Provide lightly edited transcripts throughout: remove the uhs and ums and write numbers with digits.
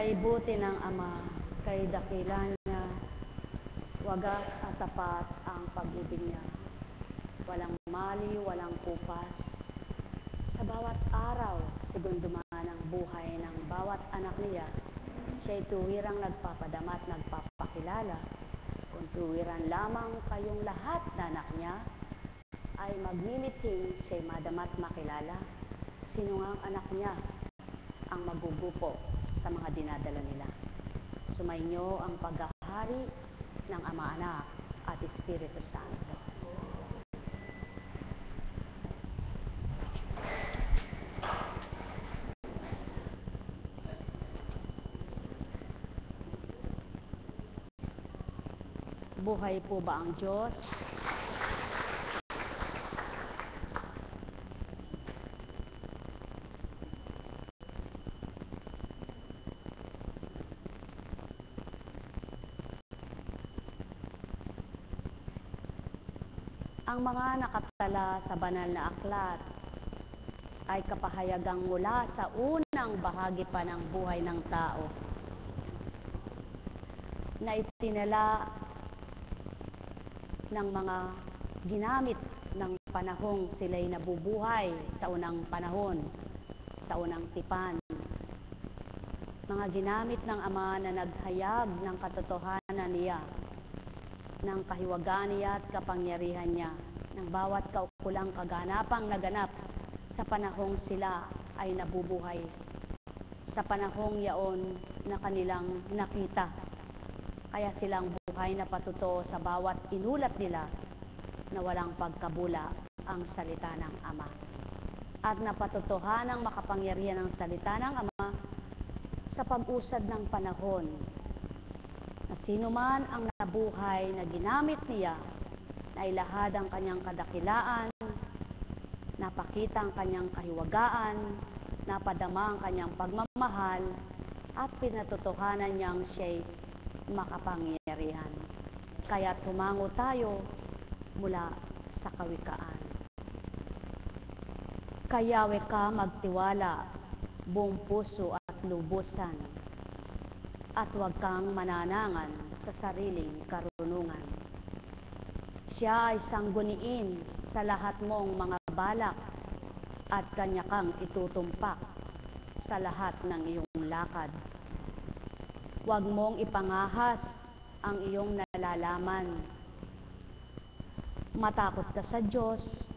Kay buti ng Ama, kay dakila niya, wagas at tapat ang pag-ibig niya. Walang mali, walang kupas. Sa bawat araw, sigunduman ang buhay ng bawat anak niya, siya'y tuwirang nagpapadama at nagpapakilala. Kung tuwiran lamang kayong lahat na anak niya, ay magmimithing siya'y madama at makilala. Sino nga ang anak niya ang magugupo sa mga dinadala nila? Sumainyo ang paghahari ng Ama, Anak at Espiritu Santo. Buhay po ba ang Diyos? Ang mga nakatala sa banal na aklat ay kapahayagang mula sa unang bahagi pa ng buhay ng tao na itinala ng mga ginamit ng panahong sila'y nabubuhay sa unang panahon, sa unang tipan. Mga ginamit ng Ama na naghayag ng katotohanan niya, ng kahiwagaan niya at kapangyarihan niya, ng bawat kaukulang kaganapang naganap sa panahong sila ay nabubuhay, sa panahong yaon na kanilang nakita. Kaya silang buhay na patuto sa bawat inulat nila na walang pagkabula ang salita ng Ama. At napatotohanang makapangyarihan ang salita ng Ama sa pag-usad ng panahon, na sino man ang nabuhay na ginamit niya, na ilahad ang kanyang kadakilaan, napakita ang kanyang kahiwagaan, napadama ang kanyang pagmamahal, at pinatotohanan niyang siya'y makapangyarihan. Kaya tumango tayo mula sa kawikaan. Kayawe ka magtiwala, buong puso at lubusan, at huwag kang mananangan sa sariling karunungan. Siya ay sangguniin sa lahat mong mga balak at kanya kang itutumpak sa lahat ng iyong lakad. Huwag mong ipangahas ang iyong nalalaman. Matakot ka sa Diyos,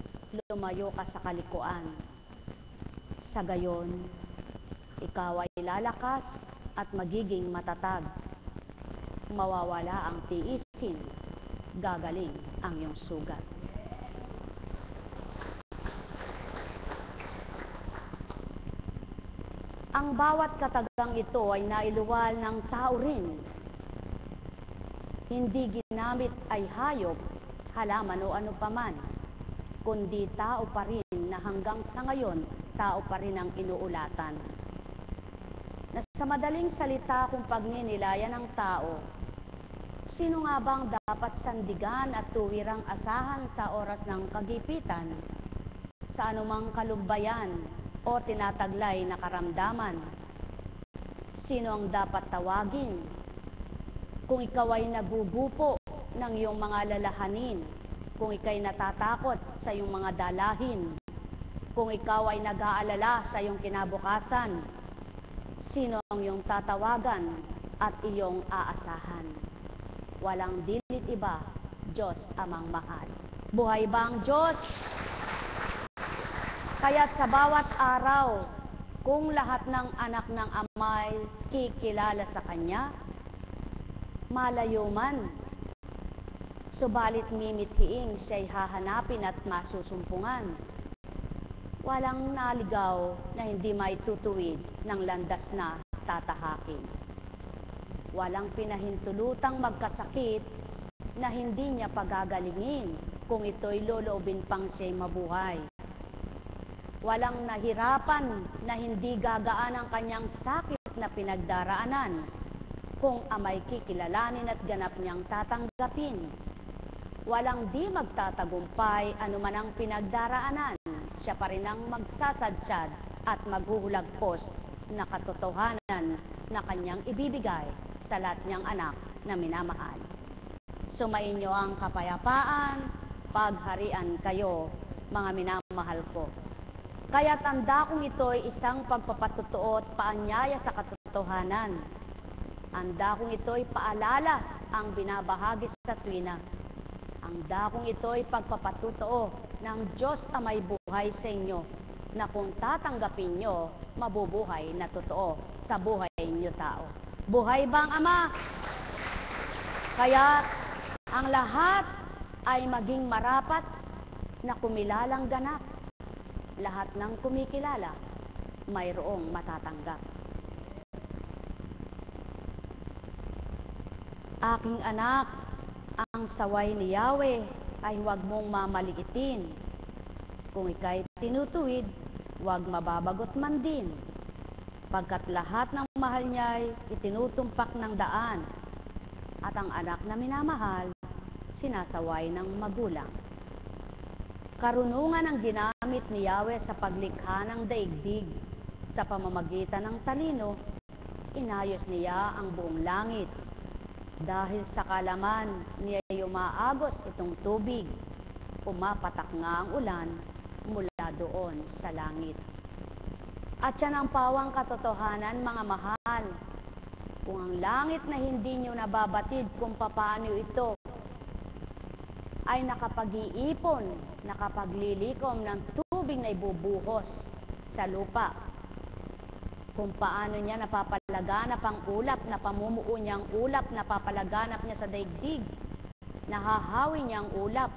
lumayo ka sa kalikuan. Sa gayon, ikaw ay lalakas at magiging matatag. Mawawala ang tiisin, gagaling ang iyong sugat. Ang bawat katagang ito ay nailuwal ng tao rin. Hindi ginamit ay hayop, halaman o ano paman, kundi tao pa rin na hanggang sa ngayon, tao pa rin ang inuulatan. Na sa madaling salita kung pagninilayan ng tao, sino nga bang dapat sandigan at tuwirang asahan sa oras ng kagipitan, sa anumang kalumbayan o tinataglay na karamdaman? Sino ang dapat tawagin kung ikaw ay nagugupo ng iyong mga lalahanin, kung ikaw'y natatakot sa iyong mga dalahin, kung ikaw ay nag-aalala sa iyong kinabukasan? Sino ang iyong tatawagan at iyong aasahan? Walang dilit iba, Diyos amang mahal. Buhay ba ang Diyos? Kaya't sa bawat araw, kung lahat ng anak ng Ama'y kikilala sa Kanya, malayo man, subalit mimithiing siya'y hahanapin at masusumpungan. Walang naligaw na hindi maitutuwid ng landas na tatahakin. Walang pinahintulutang magkasakit na hindi niya pagagalingin kung ito'y loloobin pang siya'y mabuhay. Walang nahirapan na hindi gagaan ang kanyang sakit na pinagdaraanan kung Ama'y kikilalanin at ganap niyang tatanggapin. Walang di magtatagumpay anuman ang pinagdaraanan, siya pa rin ang magsasadsyad at maghuhulagpos na katotohanan na kanyang ibibigay sa lahat niyang anak na minamahal. Sumainyo ang kapayapaan, pagharian kayo, mga minamahal ko. Kaya't ang dakong ito'y isang pagpapatotoo at paanyaya sa katotohanan. Ang dakong ito'y paalala ang binabahagi sa tuwina. Ang dakong ito'y pagpapatotoo ng Diyos na may buhay sa inyo, na kung tatanggapin nyo, mabubuhay na totoo sa buhay ninyo tao. Buhay ba ang Ama? Kaya ang lahat ay maging marapat na kumilalang ganap. Lahat ng kumikilala, mayroong matatanggap. Aking anak, ang saway ni Yahweh ay huwag mong mamaliitin. Kung ika'y tinutuwid, huwag mababagot man din. Pagkat lahat ng mahal niya'y itinutumpak ng daan, at ang anak na minamahal, sinasaway ng magulang. Karunungan ang ginamit ni Yahweh sa paglikha ng daigdig. Sa pamamagitan ng talino, inayos niya ang buong langit. Dahil sa kalaman niya umaagos itong tubig, pumapatak nga ang ulan mula doon sa langit. At yan ang pawang katotohanan, mga mahal. Kung ang langit na hindi nyo nababatid kung papaano ito ay nakapag-iipon, nakapaglilikom ng tubig na ibubuhos sa lupa. Kung paano niya napapalaganap ang ulap, na pamumuo niya ang ulap, napapalaganap niya sa daigdig, nahahawi niya ang ulap,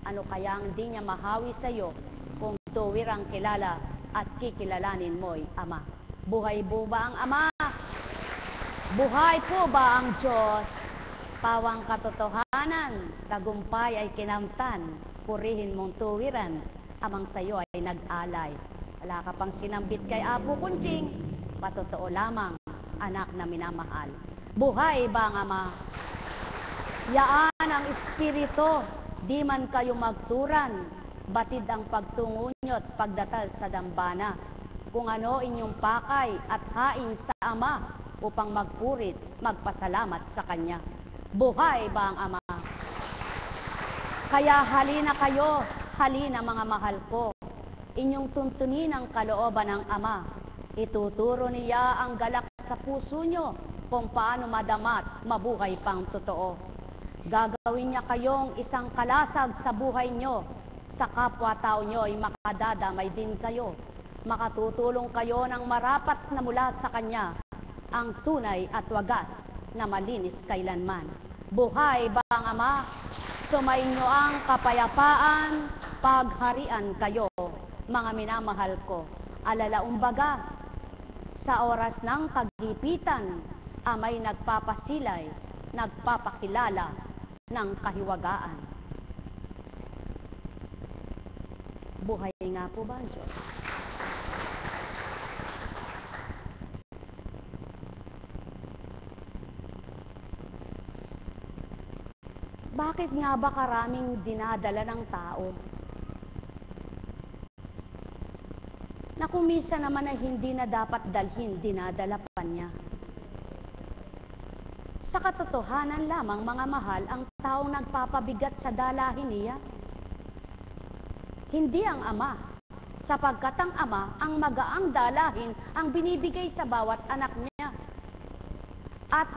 ano kaya ang di niya mahawi sa iyo kung tuwir ang kilala at kikilalanin mo'y Ama? Buhay po ba ang Ama? Buhay po ba ang Diyos? Pawang katotohanan, tagumpay ay kinamtan, purihin mong tuwiran, amang sayo ay nag-alay. Wala ka pang sinambit kay Apo Kunching, patotoo lamang, anak na minamahal. Buhay ba ang Ama? Yaan ang Espiritu, di man kayo magturan, batid ang pagtungo nyo't pagdatal sa dambana. Kung ano inyong pakay at hain sa Ama, upang magpurit, magpasalamat sa Kanya. Buhay ba ang Ama? Kaya halina kayo, halina mga mahal ko. Inyong tuntunin ang kalooban ng Ama. Ituturo niya ang galak sa puso nyo kung paano madamat, mabuhay pang totoo. Gagawin niya kayong isang kalasag sa buhay nyo. Sa kapwa-tao nyo ay makadadamay din kayo. Makatutulong kayo ng marapat na mula sa Kanya, ang tunay at wagas na malinis kailanman. Buhay ba ang Ama? Sumainyo ang kapayapaan, pagharian kayo, mga minamahal ko. Alalaumbaga, sa oras ng kagipitan, Ama'y nagpapasilay, nagpapakilala ng kahiwagaan. Buhay nga po ba ang Diyos? Bakit nga ba karaming dinadala ng tao? Na kung minsan naman ay hindi na dapat dalhin, dinadala pa niya. Sa katotohanan lamang, mga mahal, ang taong nagpapabigat sa dalahin niya. Hindi ang Ama, sapagkat ang Ama, ang magaang dalahin, ang binibigay sa bawat anak niya. At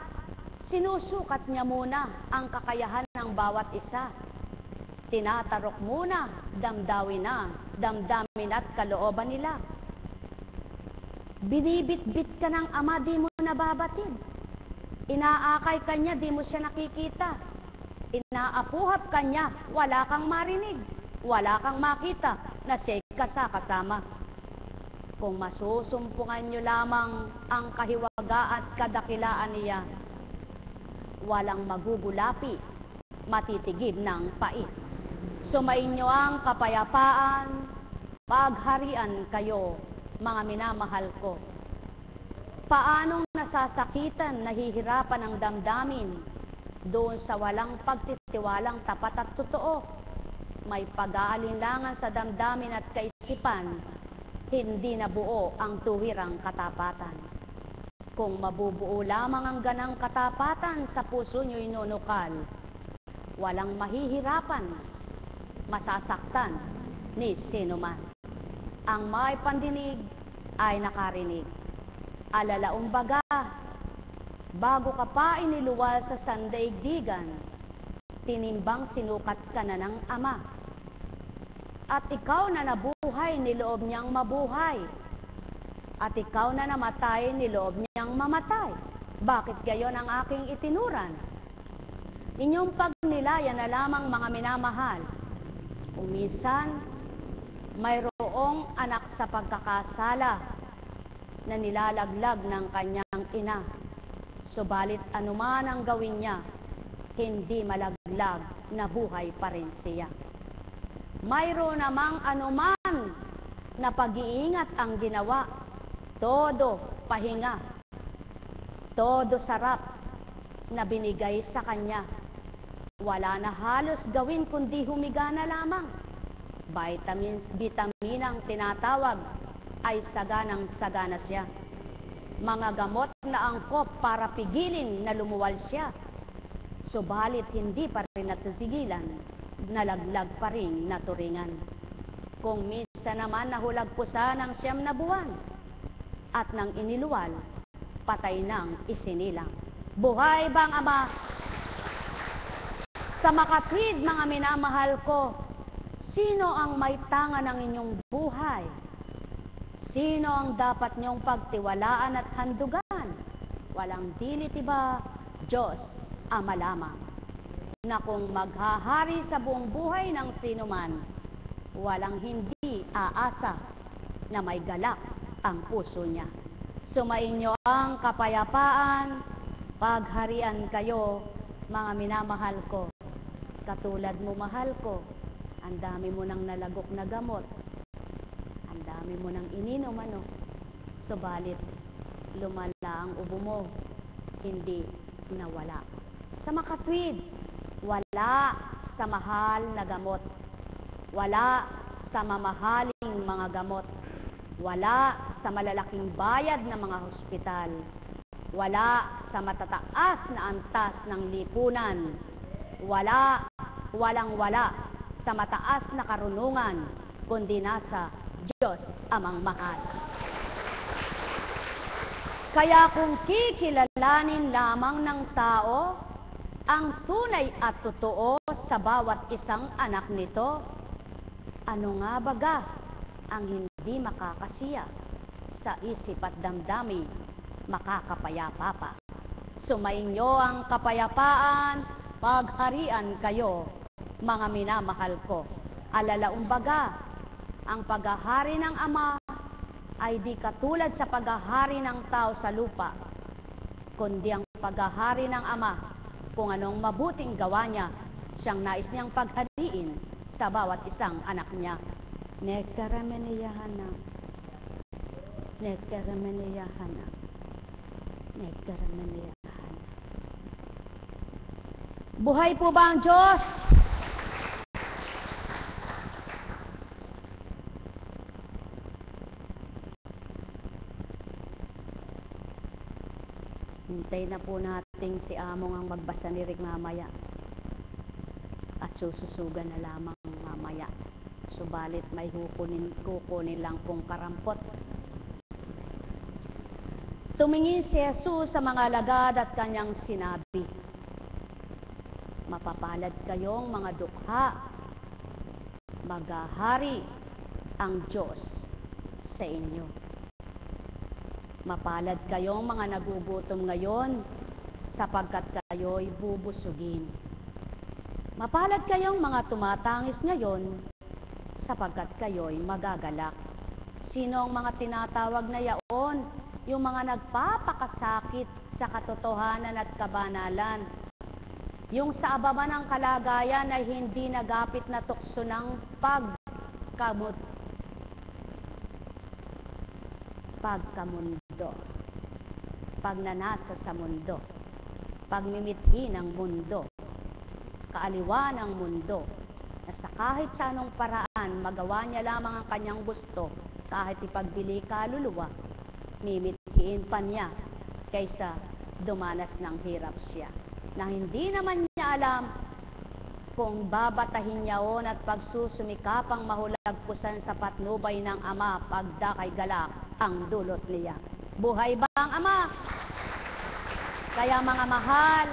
sinusukat niya muna ang kakayahan ng bawat isa. Tinatarok muna, damdamin at kalooban nila. Binibit-bit ka ng Ama, di mo nababatid. Inaakay ka niya, di mo siya nakikita. Inaapuhap ka niya, wala kang marinig. Wala kang makita na siya'y kasama. Kung masusumpungan niyo lamang ang kahiwaga at kadakilaan niya, walang magugulapi, matitigib ng pait. Sumainyo ang kapayapaan, pagharian kayo, mga minamahal ko. Paanong nasasakitan, nahihirapan ang damdamin doon sa walang pagtitiwalang tapat at totoo? May pag-aalinlangan sa damdamin at kaisipan, hindi nabuo ang tuwirang katapatan. Kung mabubuo lamang ang ganang katapatan sa puso nyo'y nunukal, walang mahihirapan, masasaktan ni sinuman. Ang may pandinig ay nakarinig. Alalaumbaga, bago ka pa iniluwal sa sandaigdigan, tinimbang sinukat ka na ng Ama. At ikaw na nabuhay, niloob niyang mabuhay. At ikaw na namatay, niloob niyang mamatay. Bakit gayon ang aking itinuran? Inyong pagnilaya na lamang, mga minamahal. Kung minsan, mayroong anak sa pagkakasala na nilalaglag ng kanyang ina. Subalit anuman ang gawin niya, hindi malaglag, na buhay pa rin siya. Mayroon namang anuman na pag-iingat ang ginawa, todo pahinga, todo sarap na binigay sa kanya. Wala na halos gawin kundi humiga na lamang. Bitaminang tinatawag ay saganang-sagana siya. Mga gamot na angkop para pigilin na lumuwal siya. Subalit hindi pa rin natitigilan, nalaglag pa rin naturingan. Kung minsan naman nahulagpusan ng 9 na buwan, at nang iniluwal, patay nang isinilang. Buhay bang Ama? Sa makatwid, mga minamahal ko, sino ang may tanga ng inyong buhay? Sino ang dapat niyong pagtiwalaan at handugan? Walang dilit iba, Diyos Ama lamang, na kung maghahari sa buong buhay ng sinuman, walang hindi aasa na may galak ang puso niya. Sumainyo ang kapayapaan, pagharian kayo, mga minamahal ko. Katulad mo, mahal ko, ang dami mo nang nalagok na gamot, ang dami mo nang ininom, subalit lumala ang ubo mo, hindi nawala. Sa makatwid, wala sa mahal na gamot, wala sa mamahaling mga gamot, wala sa malalaking bayad na mga hospital, wala sa matataas na antas ng lipunan, walang-wala sa mataas na karunungan, kundi nasa Diyos Amang mahal. Kaya kung kikilalanin lamang ng tao ang tunay at totoo sa bawat isang anak nito, ano nga baga ang hindi makakasiya sa isip at damdamin makakapayapa pa? Sumainyo ang kapayapaan, pagharian kayo, mga minamahal ko. Alalaumbaga, ang paghahari ng Ama ay di katulad sa paghahari ng tao sa lupa, kundi ang paghahari ng Ama, kung anong mabuting gawa niya, siyang nais niyang paghariin sa bawat isang anak niya. Nekaramaniyahana, nekaramaniyahana, nekaramaniyahana. Buhay po ba ang Diyos? Hintay na po natin si Among ang magbasa ni Rick mamaya. At sususugan na lamang mamaya. Subalit may kukunin lang pong karampot. Tumingin si Jesus sa mga alagad at kanyang sinabi, mapapalad kayong mga dukha, maghahari ang Diyos sa inyo. Mapalad kayong mga nagugutom ngayon, sapagkat kayo'y bubusugin. Mapalad kayong mga tumatangis ngayon, sapagkat kayo'y magagalak. Sino ang mga tinatawag na yaon? Yung mga nagpapakasakit sa katotohanan at kabanalan. Yung sa ababa ng kalagayan ay hindi nagapit na tukso ng pagkamundo, pagnanasa sa mundo, pagmimithi ng mundo, kaaliwan ng mundo, na sa kahit sa anong paraan, magawa niya lamang ang kanyang gusto, kahit ipagbili kaluluwa, mimithiin pa niya kaysa dumanas ng hirap siya. Na hindi naman niya alam kung babatahin niya on at pagsusumikapang mahulagpusan sa patnubay ng Ama, pagdakay galak ang dulot niya. Buhay ba ang Ama? Kaya mga mahal,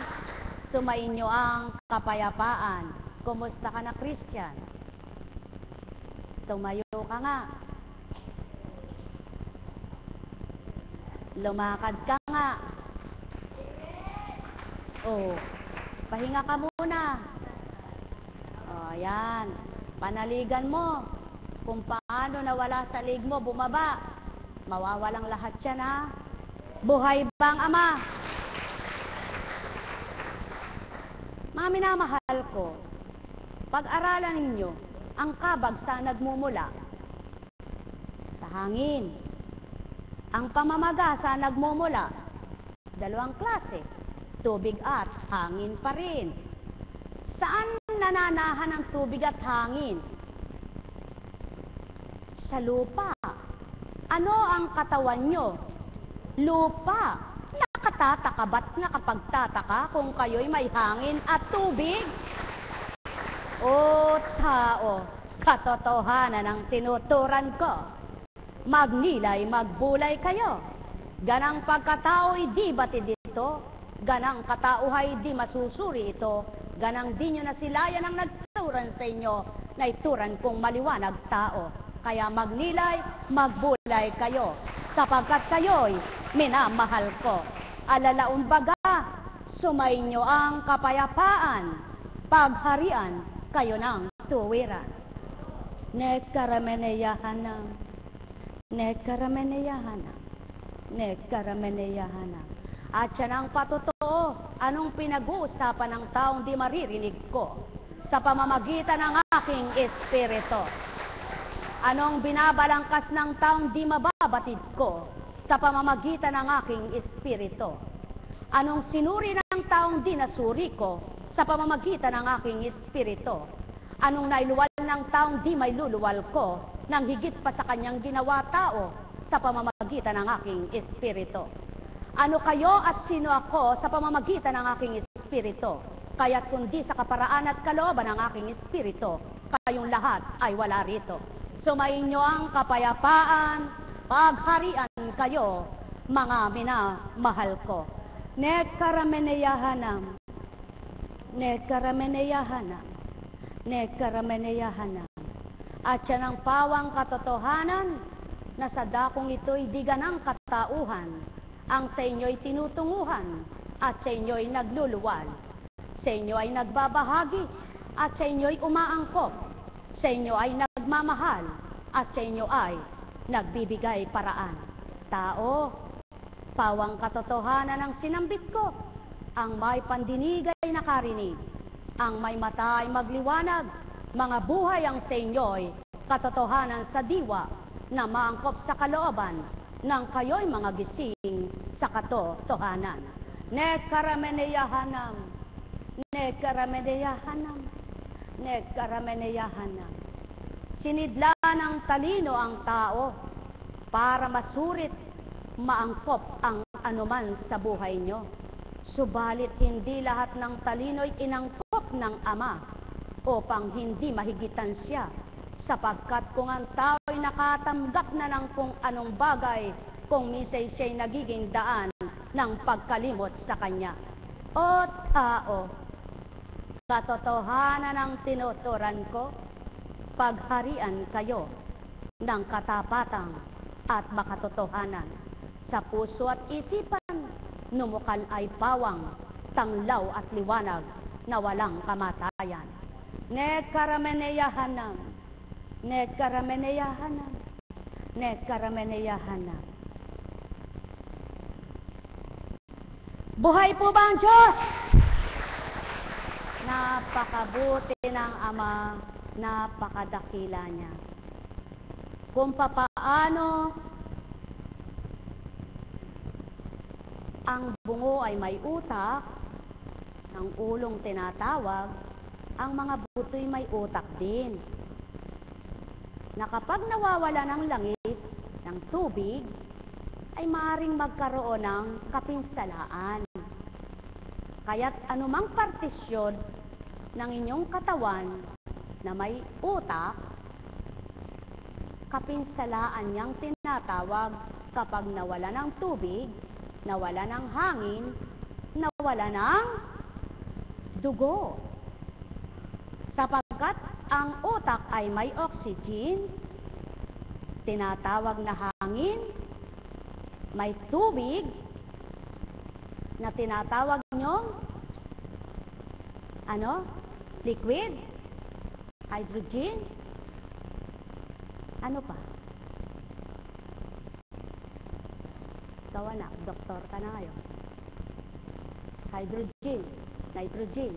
sumainyo ang kapayapaan. Kumusta ka na, Christian? Tumayo ka nga. Lumakad ka nga. Oh, pahinga ka muna. Oh, yan. Panaligan mo. Kung paano nawala sa lig mo, bumaba. Mawawalang lahat yan, ha? Buhay bang Ama? Mga minamahal ko, pag-aralan ninyo ang kabag sa nagmumula sa hangin. Ang pamamaga sa nagmumula, dalawang klase, tubig at hangin pa rin. Saan nananahan ang tubig at hangin? Sa lupa. Ano ang katawan nyo? Lupa. Nakatataka ba't nga kapag tataka kung kayo'y may hangin at tubig? O tao, katotohanan ang tinuturan ko. Magnilay, magbulay kayo. Ganang pagkatao'y di batid ito. Ganang katauhay di masusuri ito. Ganang di nyo nasilayan ang nagturan sa inyo na ituran kong maliwanag tao. Kaya magnilay, magbulay kayo, sapagkat kayo'y minamahal ko. Alalaon baga, sumainyo ang kapayapaan, pagharian kayo ng tuwiran. Nekarameneyahanam, nekarameneyahanam, nekarameneyahanam. At yan ang patotoo, anong pinag-uusapan ng taong di maririnig ko sa pamamagitan ng aking espiritu. Anong binabalangkas ng taong di mababatid ko sa pamamagitan ng aking espiritu? Anong sinuri ng taong di nasuri ko sa pamamagitan ng aking espiritu? Anong nailuwal ng taong di may luluwal ko nang higit pa sa kanyang ginawa tao sa pamamagitan ng aking espiritu? Ano kayo at sino ako sa pamamagitan ng aking espiritu? Kaya't kundi sa kaparaan at kalooban ng aking espiritu, kayong lahat ay wala rito. Sumainyo ang kapayapaan, pagharian kayo, mga minamahal ko. Nekarameneyahanam, nekarameneyahanam, nekarameneyahanam. At yan ang pawang katotohanan na sa dakong ito'y di ganang katauhan, ang sa inyo'y tinutunguhan at sa inyo'y nagluluwal. Sa inyo ay nagbabahagi at sa inyo'y umaangkop. Sa inyo ay nagmamahal at sa inyo ay nagbibigay paraan. Tao, pawang katotohanan ang sinambit ko. Ang may pandinig ay nakarinig. Ang may mata ay magliwanag. Mga buhay ang sa inyo'y katotohanan sa diwa na maangkop sa kalooban ng kayo'y mga gising sa katotohanan. Nekarameneyahanam, nekarameneyahanam, nekarameneyahanam. Sinidla ng talino ang tao para masurit, maangkop ang anuman sa buhay nyo. Subalit hindi lahat ng talino'y inangkop ng Ama upang hindi mahigitan siya, sapagkat kung ang tao'y nakatanggap na ng kung anong bagay, kung minsan siya'y nagiging daan ng pagkalimot sa kanya. O tao, katotohanan ang tinuturan ko, pagharian kayo ng katapatang at makatotohanan. Sa puso at isipan, numukal ay pawang, tanglaw at liwanag na walang kamatayan. Nekarameneyahanam, nekarameneyahanam, nekarameneyahanam. Buhay po ba ang Diyos? Napakabuti ng Ama, napakadakila niya. Kung papaano ang bungo ay may utak, ang ulong tinatawag, ang mga buto'y may utak din. Na kapag nawawala ng langis, ng tubig, ay maaaring magkaroon ng kapinsalaan. Kaya't anumang partisyon ng inyong katawan na may utak, kapinsalaan niyang tinatawag kapag nawala ng tubig, nawala ng hangin, nawala ng dugo. Sapagkat ang utak ay may oxygen, tinatawag na hangin, may tubig, na tinatawag nyong liquid, hydrogen, ano pa? Ikaw anak, doktor ka na ngayon. Hydrogen, nitrogen,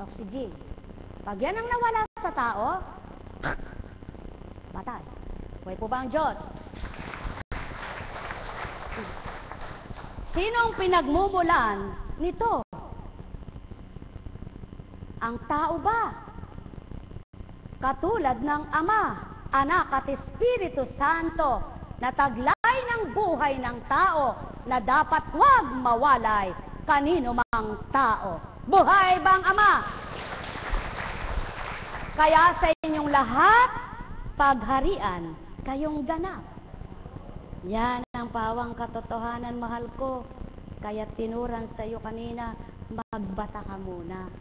oxygen. Pag yan ang nawala sa tao, patay. Huwag po ba ang Diyos? Sinong pinagmumulan nito? Ang tao ba? Katulad ng Ama, Anak at Espiritu Santo na taglay ng buhay ng tao na dapat huwag mawalay kanino mang tao. Buhay bang Ama? Kaya sa inyong lahat, pagharian kayong ganap. Yan ang pawang katotohanan, mahal ko. Kaya tinuran sa iyo kanina, magbata ka muna.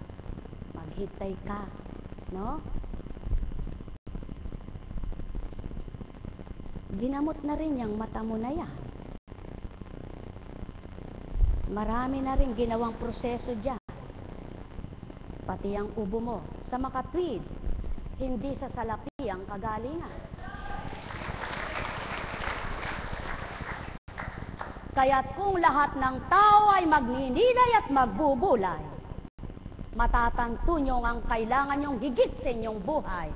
Maghintay ka, no? Ginamot na rin yung mata mo na yan. Marami na rin ginawang proseso dyan. Pati ang ubo mo sa makatwid, hindi sa salapi ang kagalingan. Kaya't kung lahat ng tao ay magninilay at magbubulay, matatanto nyo ang kailangan nyong higit sa inyong buhay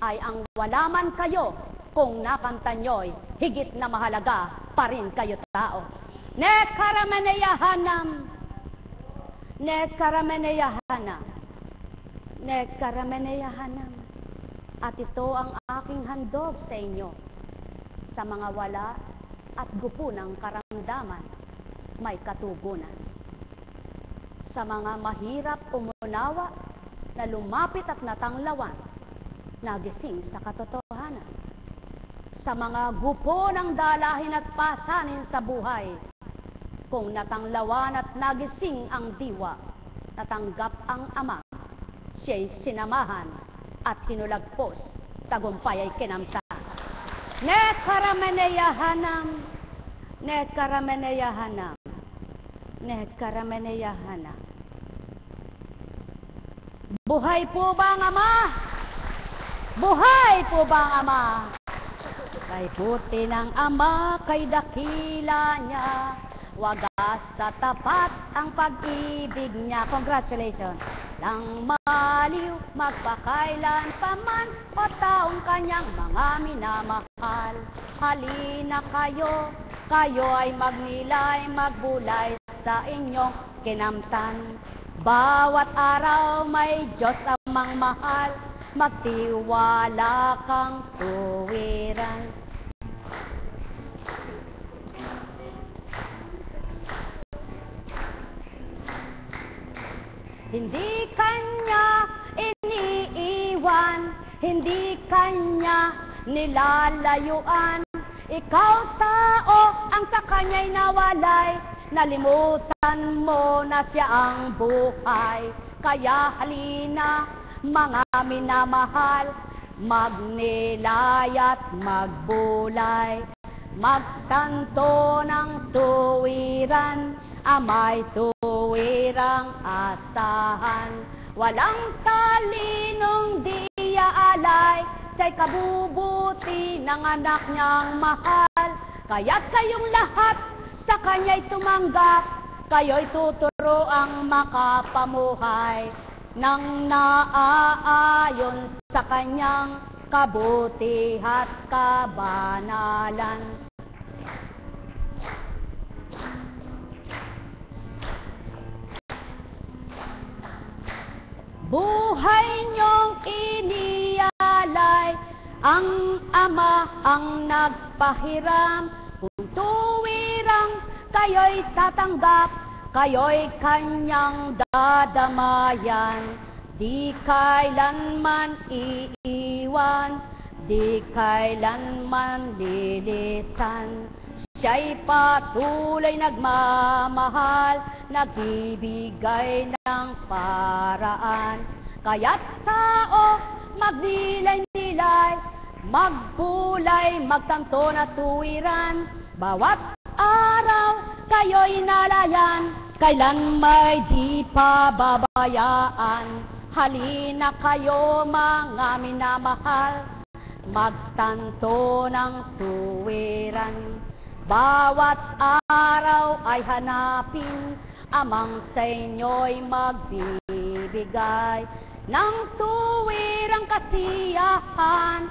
ay ang wala man kayo kung nakanta nyo'y higit na mahalaga pa rin kayo tao. Nekarameneyahanam, nekarameneyahanam, nekarameneyahanam. At ito ang aking handog sa inyo, sa mga wala at gupo ng karamdaman, may katugunan. Sa mga mahirap umunawa na lumapit at natanglawan, nagising sa katotohanan. Sa mga gupo ng dalahin at pasanin sa buhay, kung natanglawan at nagising ang diwa, natanggap ang Ama, siya'y sinamahan at hinulagpos, tagumpay ay kinamta. Nekarameneyahanam, nekarameneyahanam, nekarameneyahanam. Buhay po ba ang Ama? Buhay po ba ang Ama? Kay buti ng Ama, kay dakila niya, wagas sa tapat ang pag-ibig niya. Congratulations! Lang maliw, magpakailan pa man, o taong kanyang mga minamahal. Halina kayo, kayo ay magnilay, magbulay sa inyong kinamtan. Bawat araw may Diyos amang mahal, magtiwala kang tuwiran. Hindi kanya iniiwan, hindi kanya nilalayuan. Ikaw tao ang sa kanya'y nawalay, nalimutan mo na siya ang buhay. Kaya halina mga minamahal, magnilay at magbulay, magtanto ng tuwiran, Ama'y tuwirang asahan. Walang talinong di aalay sa'y kabubuti ng anak niyang mahal. Kaya't kayong lahat sa kanya'y tumanggap, kayo'y tuturo ang makapamuhay nang naaayon sa kanyang kabuti at kabanalan. buhay niyong inialay, ang Ama ang nagpahiram. Kung tuwirang kayo'y tatanggap, kayo'y kanyang dadamayan. Di kailanman iiwan, di kailanman lilisan. Siya'y patuloy nagmamahal, nagbibigay ng paraan. Kaya't tao, magnilay-nilay, magkulay, magtanto na tuwiran. Bawat araw kayo'y nalayan, kailan may di pababayaan. Halina kayo mga minamahal, magtanto ng tuwiran. Bawat araw ay hanapin, amang sa inyo'y magbibigay ng tuwirang kasiyahan,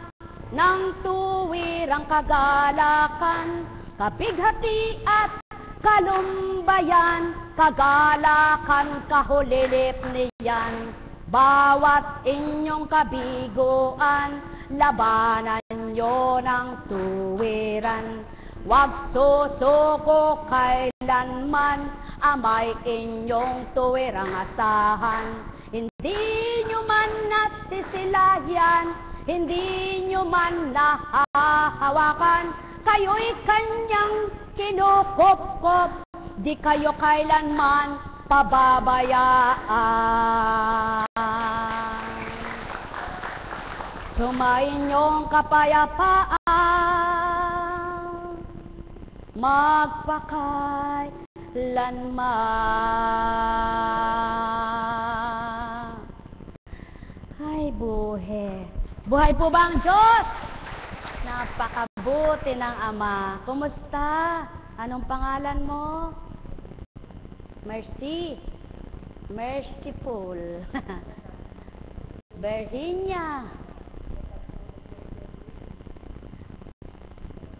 ng tuwirang kagalakan, kapighati at kalumbayan, kagalakan, kahulilip niyan. Bawat inyong kabiguan, labanan nyo ng tuwiran. Huwag susuko kailanman, amay inyong tuwirang asahan. Hindi nyo man nasisilayan, hindi nyo man nahahawakan, kayo'y kanyang kinukupkup, di kayo kailanman pababayaan. Sumainyong kapayapaan, magpakailanman. Ay, buhay. Buhay po ba ang Diyos? Napakabuti ng Ama. Kumusta? Anong pangalan mo? Mercy. Merciful. Virginia.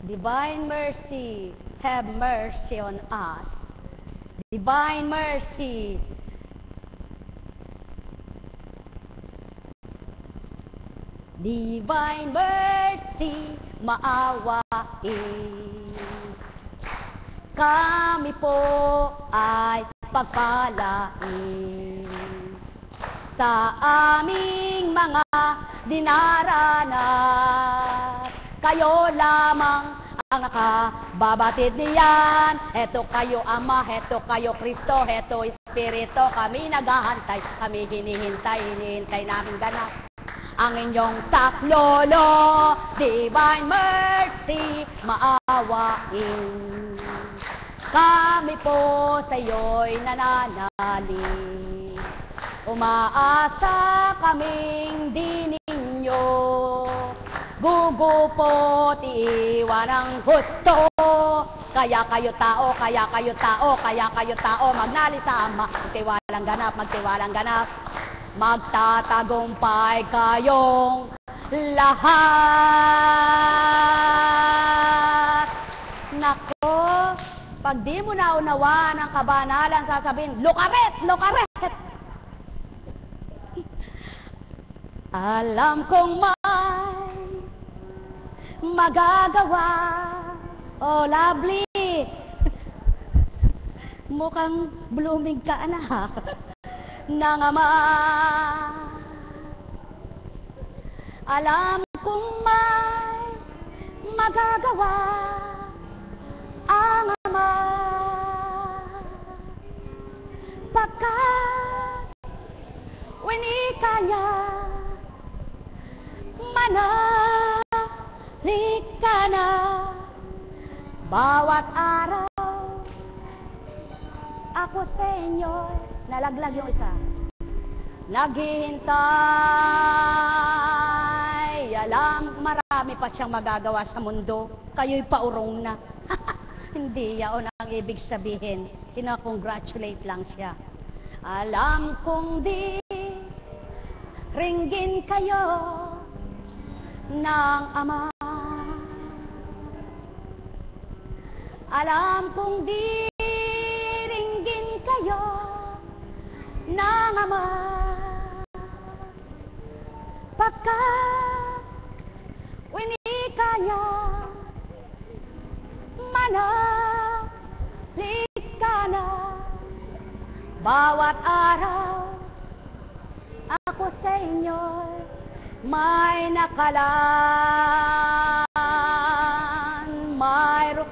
Divine mercy, have mercy on us. Divine mercy. Divine mercy, maawain. Kami po ay pagpalain sa aming mga dinaranas. Kayo lamang ang nakababatid niyan. Heto kayo Ama, heto kayo Kristo, heto Espiritu. Kami naghahantay, kami hinihintay namin ganap ang inyong saklolo. Divine mercy, maawain. Kami po sa iyo'y nananalig. Umaasa kaming di ninyo gugupot, iiwan ang gusto. Kaya kayo tao, magnali sa Ama, magtiwalang ganap, magtatagumpay kayong lahat. Nako, pag di mo naunawa ng kabanalan, sasabihin, lukaret! Alam kong may magagawa. Oh, lovely. Mukhang blooming ka, anak. Ng Ama. Alam kong may magagawa ang Ama. Pagkat winika niya, manalig ka na bawat araw. Ako sa inyo, nalaglag yung isa, naghihintay. Alam, marami pa siyang magagawa sa mundo. Kayo'y paurong na. Hindi yaon ang ibig sabihin. Kina-congratulate lang siya. Alam kong di ringgin kayo ng Ama. Alam kong di ringgin kayo ng Ama. Pagkat winika niya, manahalik ka na. Bawat araw, ako sa inyo'y may nakalaan. Mayroon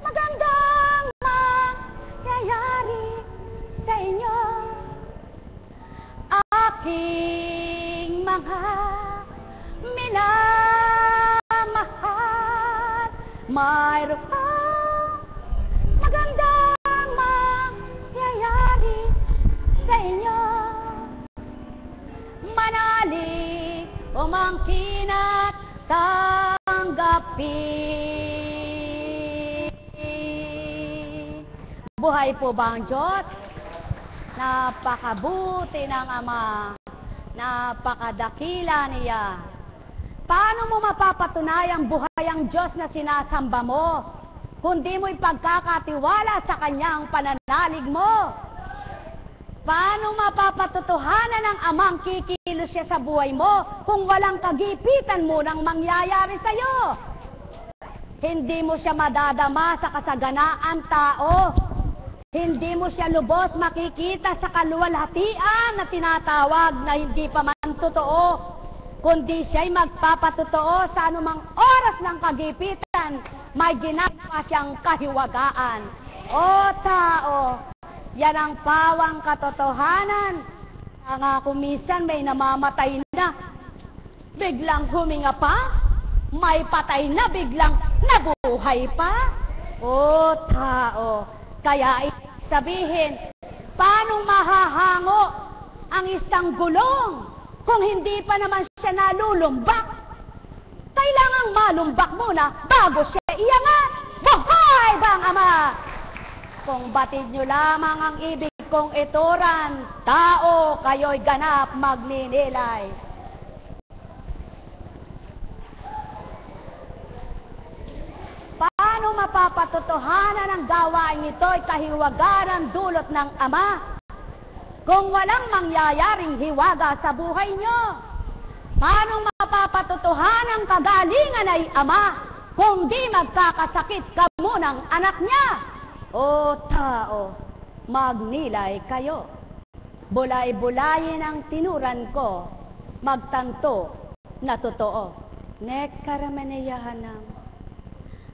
magandang mangyayari sa inyo. Aking mga minamahal, mayroon magandang mangyayari sa inyo. Manalig, umangkin at tanggapin. Buhay po ba ang Diyos? Napakabuti ng Ama. Napakadakila niya. Paano mo mapapatunayang buhay ang Diyos na sinasamba mo? Kundi mo ipagkakatiwala sa Kanyang pananalig mo. Paano mapapatutuhanan ng Amang kikilos siya sa buhay mo kung walang kagipitan mo nang mangyayari sa iyo? Hindi mo siya madadama sa kasaganaan tao. Hindi mo siya lubos makikita sa kaluwalhatian na tinatawag na hindi pa man totoo, kundi siya'y magpapatotoo sa anumang oras ng kagipitan, may ginagawa siyang kahiwagaan. O tao, yan ang pawang katotohanan. Nga kumisan may namamatay na, biglang huminga pa, may patay na, biglang nabuhay pa. O tao, kaya sabihin, paano mahahango ang isang gulong kung hindi pa naman siya nalulumbak? Kailangang malumbak muna bago siya iangat. Buhay bang Ama? Kung batid nyo lamang ang ibig kong ituran, tao, kayo'y ganap magninilay. Paano mapapatotohanan ang gawain ito'y kahiwagan ng dulot ng Ama kung walang mangyayaring hiwaga sa buhay nyo? Paano mapapatotohanan ang kagalingan ay Ama kung di magkakasakit ka mo ng anak niya? O tao, magnilay kayo. Bulay-bulayin ang tinuran ko, magtanto na totoo. Nekkarameneyahanam.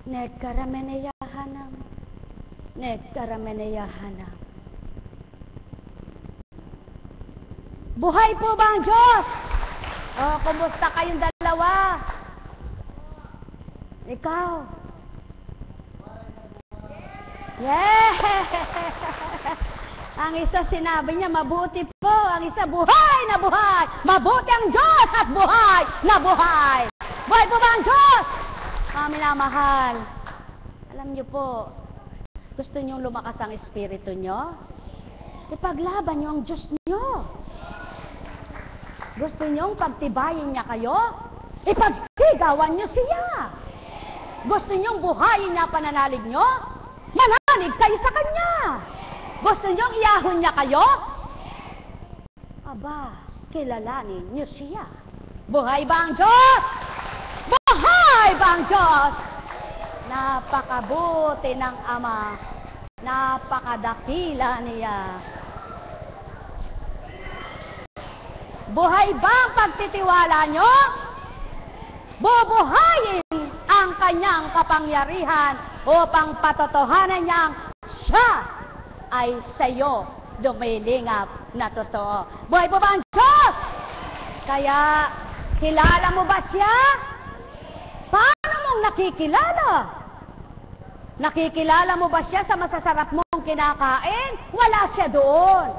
Nekkarameneyahanam. Nekkarameneyahanam. Buhay po ba ang Diyos? O, kumusta kayong dalawa? Ikaw? Yeah! Ang isa sinabi niya, mabuti po. Ang isa, buhay na buhay. Mabuti ang Diyos at buhay na buhay. Buhay po ba ang Diyos? Mga minamahal, alam niyo po, gusto niyong lumakas ang espiritu niyo? Ipaglaban niyo ang Diyos niyo. Gusto niyong pagtibayin niya kayo? Ipagsigawan niyo siya. Gusto niyong buhayin niya pananalig niyo? Manalig kayo sa Kanya. Gusto niyong iyahon niya kayo? Aba, kilalanin niyo siya. Buhay ba ang Diyos? Buhay ba ang Diyos? Napakabuti ng Ama. Napakadakila niya. Buhay ba ang pagtitiwala nyo? Bubuhayin ang kanyang kapangyarihan upang patotohanan niyang siya ay sa iyo dumilingap na totoo. Buhay po ba ang Diyos? Kaya, kilala mo ba siya? Paano mong nakikilala? Nakikilala mo ba siya sa masasarap mong kinakain? Wala siya doon.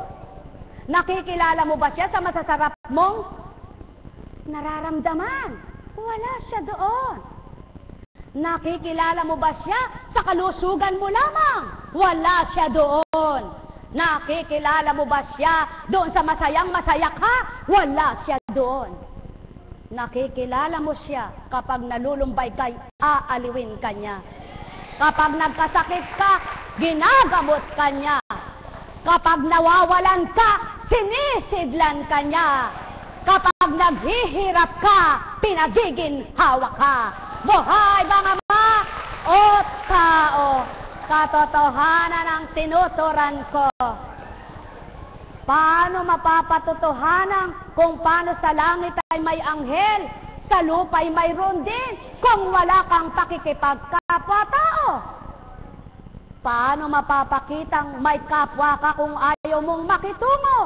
Nakikilala mo ba siya sa masasarap mong nararamdaman? Wala siya doon. Nakikilala mo ba siya sa kalusugan mo lamang? Wala siya doon. Nakikilala mo ba siya doon sa masayang masaya ka? Wala siya doon. Nakikilala mo siya kapag nalulumbay kay aaliwin ka niya. Kapag nagkasakit ka, ginagamot ka niya. Kapag nawawalan ka, sinisidlan ka niya. Kapag naghihirap ka, pinagiginhawa ka. Buhay bang Ama o tao? Katotohanan ang tinuturan ko. Paano mapapatotohanan kung paano sa langit ay may anghel, sa lupa ay mayroon din, kung wala kang pakikipagkapwa-tao? Paano mapapakitang may kapwa ka kung ayaw mong makitungo?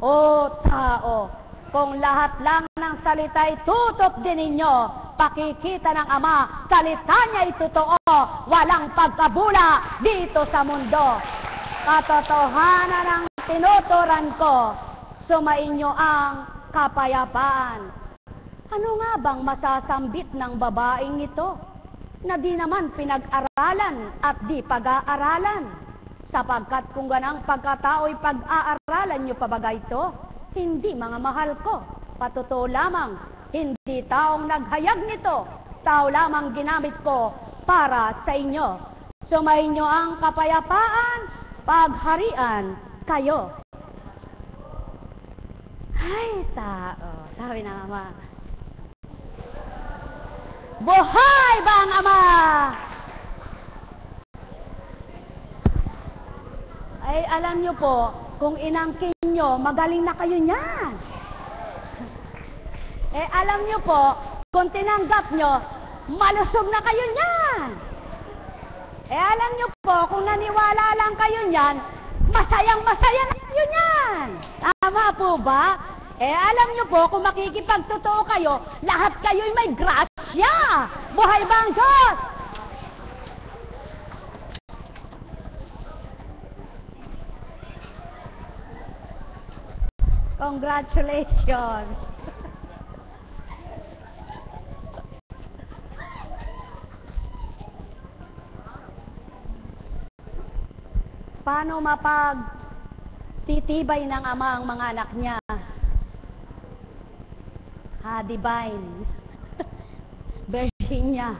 O tao, kung lahat lang ng salita'y tutok din ninyo, pakikita ng Ama, salita niya'y totoo, walang pagkabula dito sa mundo. Katotohanan ang tinuturan ko, sumainyo ang kapayapaan. Ano nga bang masasambit ng babaeng ito na di naman pinag-aralan at di pag-aaralan? Sapagkat kung ganang pagkatao'y pag-aaralan nyo pa ba ito? Hindi, mga mahal ko, patotoo lamang, hindi taong naghayag nito, tao lamang ginamit ko para sa inyo. Sumainyo ang kapayapaan, pagharian kayo. Ay, tao, sabi ng Ama. Buhay ba ang Ama? Ay, alam nyo po, kung inangkin nyo, magaling na kayo niyan. Eh, alam nyo po, kung tinanggap nyo, malusog na kayo niyan. Eh, alam nyo po, kung naniwala lang kayo niyan, masayang-masaya na kayo niyan. Tama po ba? Eh, alam nyo po, kung makikipagtotoo kayo, lahat kayo'y may grasya. Buhay ba ang Diyos? Congratulations. Paano mapagtitibay ng Ama ang mga anak niya? Divine. Virginia.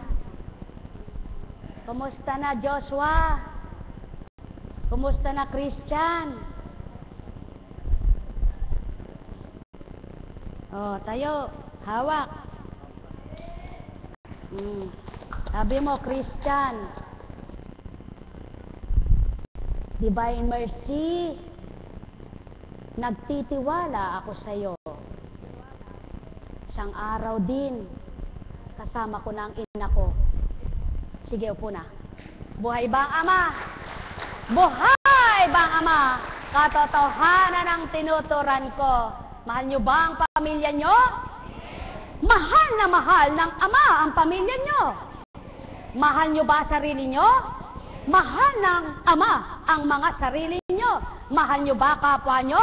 Kumusta na Joshua? Kumusta na Christian? Oh, tayo. Hawak. Sabi mo, Christian. Divine Mercy, nagtitiwala ako sa iyo. Isang araw din, kasama ko na ang ina ko. Sige, upo na. Buhay ba ang Ama? Buhay ba ang Ama? Katotohanan ang tinuturan ko. Mahal niyo ba ang pamilya niyo? Mahal na mahal ng Ama ang pamilya niyo. Mahal niyo ba sarili niyo? Mahal ng Ama ang mga sarili niyo. Mahal niyo ba kapwa niyo?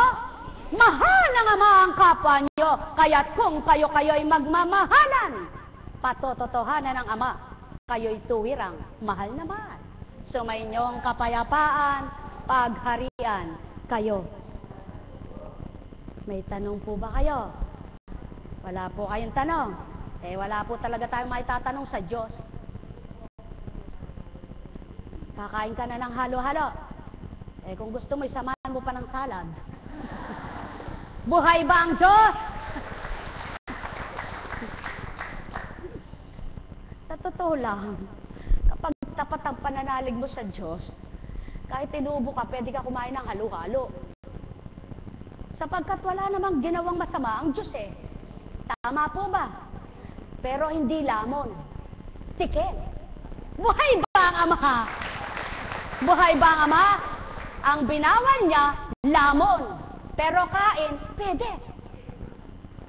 Mahal ng Ama ang kapwa niyo. Kaya't kung kayo-kayo'y magmamahalan, patototohanan ng Ama, kayo'y tuwirang mahal na mahal. Sumainyo ang kapayapaan, pagharian kayo. May tanong po ba kayo? Wala po kayong tanong. Eh, wala po talaga tayong maitatanong sa Diyos. Kakain ka na ng halo-halo. Eh, kung gusto mo, isamahan mo pa ng salad. Buhay ba ang Diyos? Sa totoo lang, kapag tapat ang pananalig mo sa Diyos, kahit inuubo ka, pwede ka kumain ng halo-halo. Sapagkat wala namang ginawang masama ang Diyos eh. Tama po ba? Pero hindi lamon. Tikim. Buhay ba ang Ama? Buhay ba ang Ama? Ang binawan niya, lamon. Pero kain, pwede.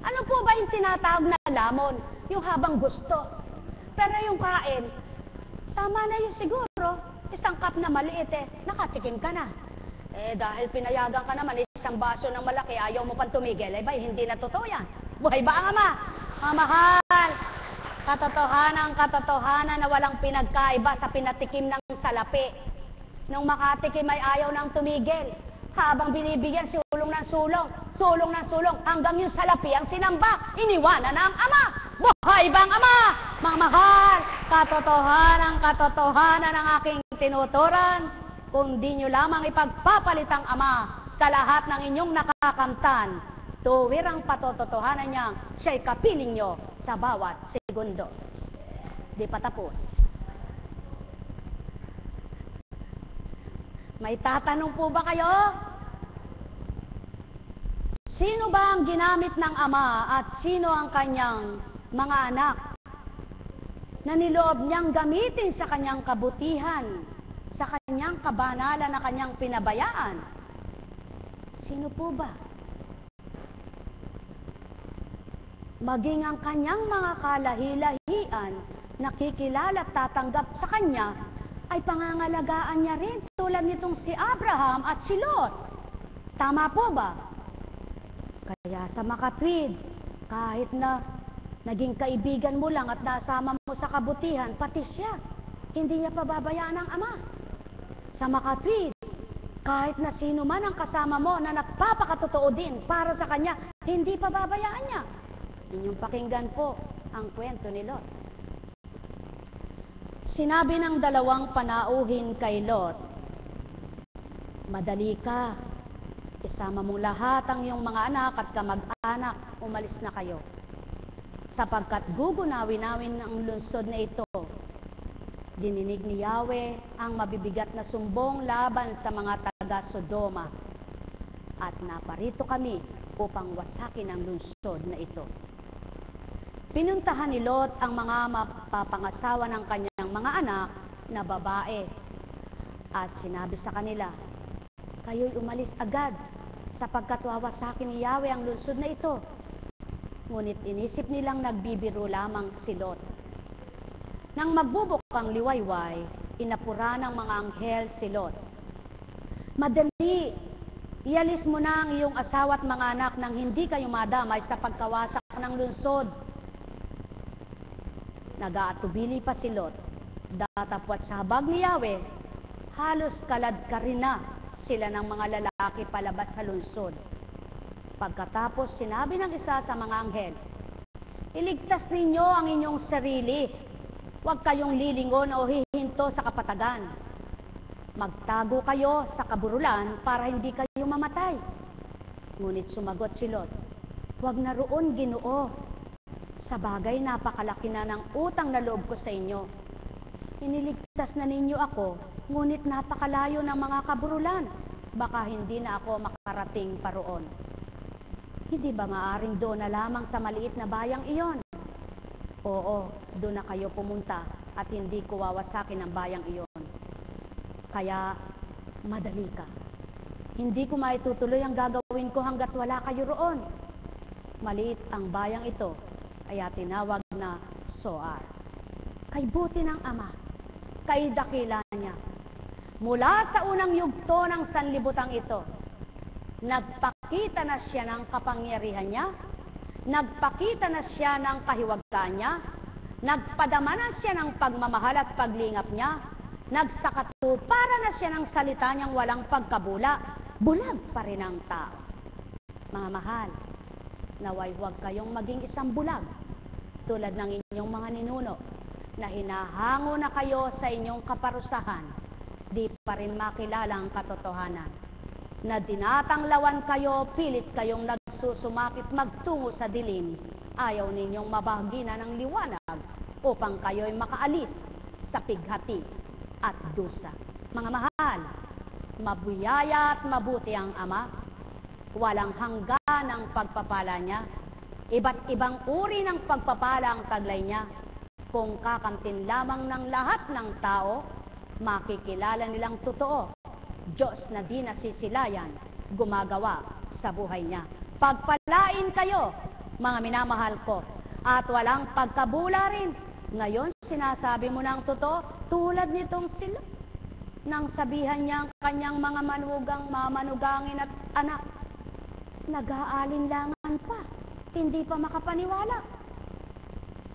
Ano po ba yung tinatawag na lamon? Yung habang gusto. Pero yung kain, tama na yun siguro. Isang cup na maliit eh, nakatikim ka na. Eh dahil pinayagan ka naman, isang baso ng malaki, ayaw mo pang tumigil. Eh ba, hindi na totoo yan. Buhay ba ang Ama? Mga mahal, katotohanan na walang pinagkaiba sa pinatikim ng salapi. Nung makatikim ay ayaw nang tumigil. Habang binibigyan, sulong ng sulong, hanggang yung salapi ang sinamba, iniwanan na ang Ama. Buhay ba ang Ama? Mga mahal, katotohanan ng aking tinuturan, kung di nyo lamang ipagpapalit ang Ama sa lahat ng inyong nakakamtan, tuwirang patototohanan niyang siya'y kapiling nyo sa bawat segundo. Di pa tapos. May tatanong po ba kayo? Sino ba ang ginamit ng Ama at sino ang kanyang mga anak na niloob niyang gamitin sa kanyang kabutihan, sa kanyang kabanalan na kanyang pinabayaan? Sino po ba? Maging ang kanyang mga kalahi-lahian, nakikilala at tatanggap sa kanya, ay pangangalagaan niya rin, tulad nitong si Abraham at si Lot. Tama po ba? Kaya sa makatwid, kahit na naging kaibigan mo lang at nasama mo sa kabutihan, pati siya, hindi niya pababayaan ng Ama. Sa makatwid, kahit na sino man ang kasama mo na nagpapakatotoo din para sa kanya, hindi pababayaan niya. Inyong pakinggan po ang kwento ni Lot. Sinabi ng dalawang panauhin kay Lot, madali ka, isama mo lahat ang iyong mga anak at kamag-anak, umalis na kayo. Sapagkat gugunawin-nawin ang lungsod na ito. Dininig ni Yahweh ang mabibigat na sumbong laban sa mga taga-Sodoma. At naparito kami upang wasakin ang lungsod na ito. Pinuntahan ni Lot ang mga mapapangasawa ng kanyang mga anak na babae. At sinabi sa kanila, kayo'y umalis agad sapagkat wawasakin ni Yahweh ang lungsod na ito. Ngunit inisip nilang nagbibiro lamang si Lot. Nang magbubok ang liwayway, inapura ng mga anghel si Lot. Madali, ialis mo na ang iyong asawa at mga anak nang hindi kayo madamay sa pagkawasak ng lungsod. Nag-aatubili pa si Lot. Datapwat sa habag ni Yahweh, halos kalad-karina sila ng mga lalaki palabas sa lungsod. Pagkatapos sinabi ng isa sa mga anghel, iligtas ninyo ang inyong sarili. Huwag kayong lilingon o hihinto sa kapatagan. Magtago kayo sa kaburulan para hindi kayo mamatay. Ngunit sumagot si Lot, huwag na roon, Ginoo. Sa bagay, napakalaki na ng utang na loob ko sa inyo. Iniligtas na ninyo ako, ngunit napakalayo ng mga kaburulan. Baka hindi na ako makarating pa roon. Hindi ba maaring doon na lamang sa maliit na bayang iyon? Oo, doon na kayo pumunta at hindi ko wawasakin ang bayang iyon. Kaya, madali ka. Hindi ko maitutuloy ang gagawin ko hanggat wala kayo roon. Maliit ang bayang ito, kaya tinawag na Zoar. Kay buti ng Ama, kay dakila niya. Mula sa unang yugto ng sanlibutan ito, nagpakita na siya ng kapangyarihan niya, nagpakita na siya ng kahiwagaan niya, nagpadama na siya ng pagmamahal at paglingap niya, nagsakatupara na siya ng salita niyang walang pagkabula, bulag pa rin ang tao. Mga mahal, naway huwag kayong maging isang bulag, tulad ng inyong mga ninuno, na hinahango na kayo sa inyong kaparusahan, di pa rin makilala ang katotohanan. Na dinatanglawan kayo, pilit kayong nagsusumakit magtungo sa dilim, ayaw ninyong mabahagina ng liwanag upang kayo'y makaalis sa pighati at dusa. Mga mahal, mabuyaya at mabuti ang Ama, walang hanggan ang pagpapala niya, iba't ibang uri ng pagpapala ang taglay niya. Kung kakamtin lamang ng lahat ng tao, makikilala nilang totoo, Diyos na di nasisilayan, gumagawa sa buhay niya. Pagpalain kayo, mga minamahal ko, at walang pagkabula rin. Ngayon, sinasabi mo ng totoo, tulad nitong sila. Nang sabihan niya ang kanyang mga mamanugangin at anak, nag-aalinlangan pa, hindi pa makapaniwala.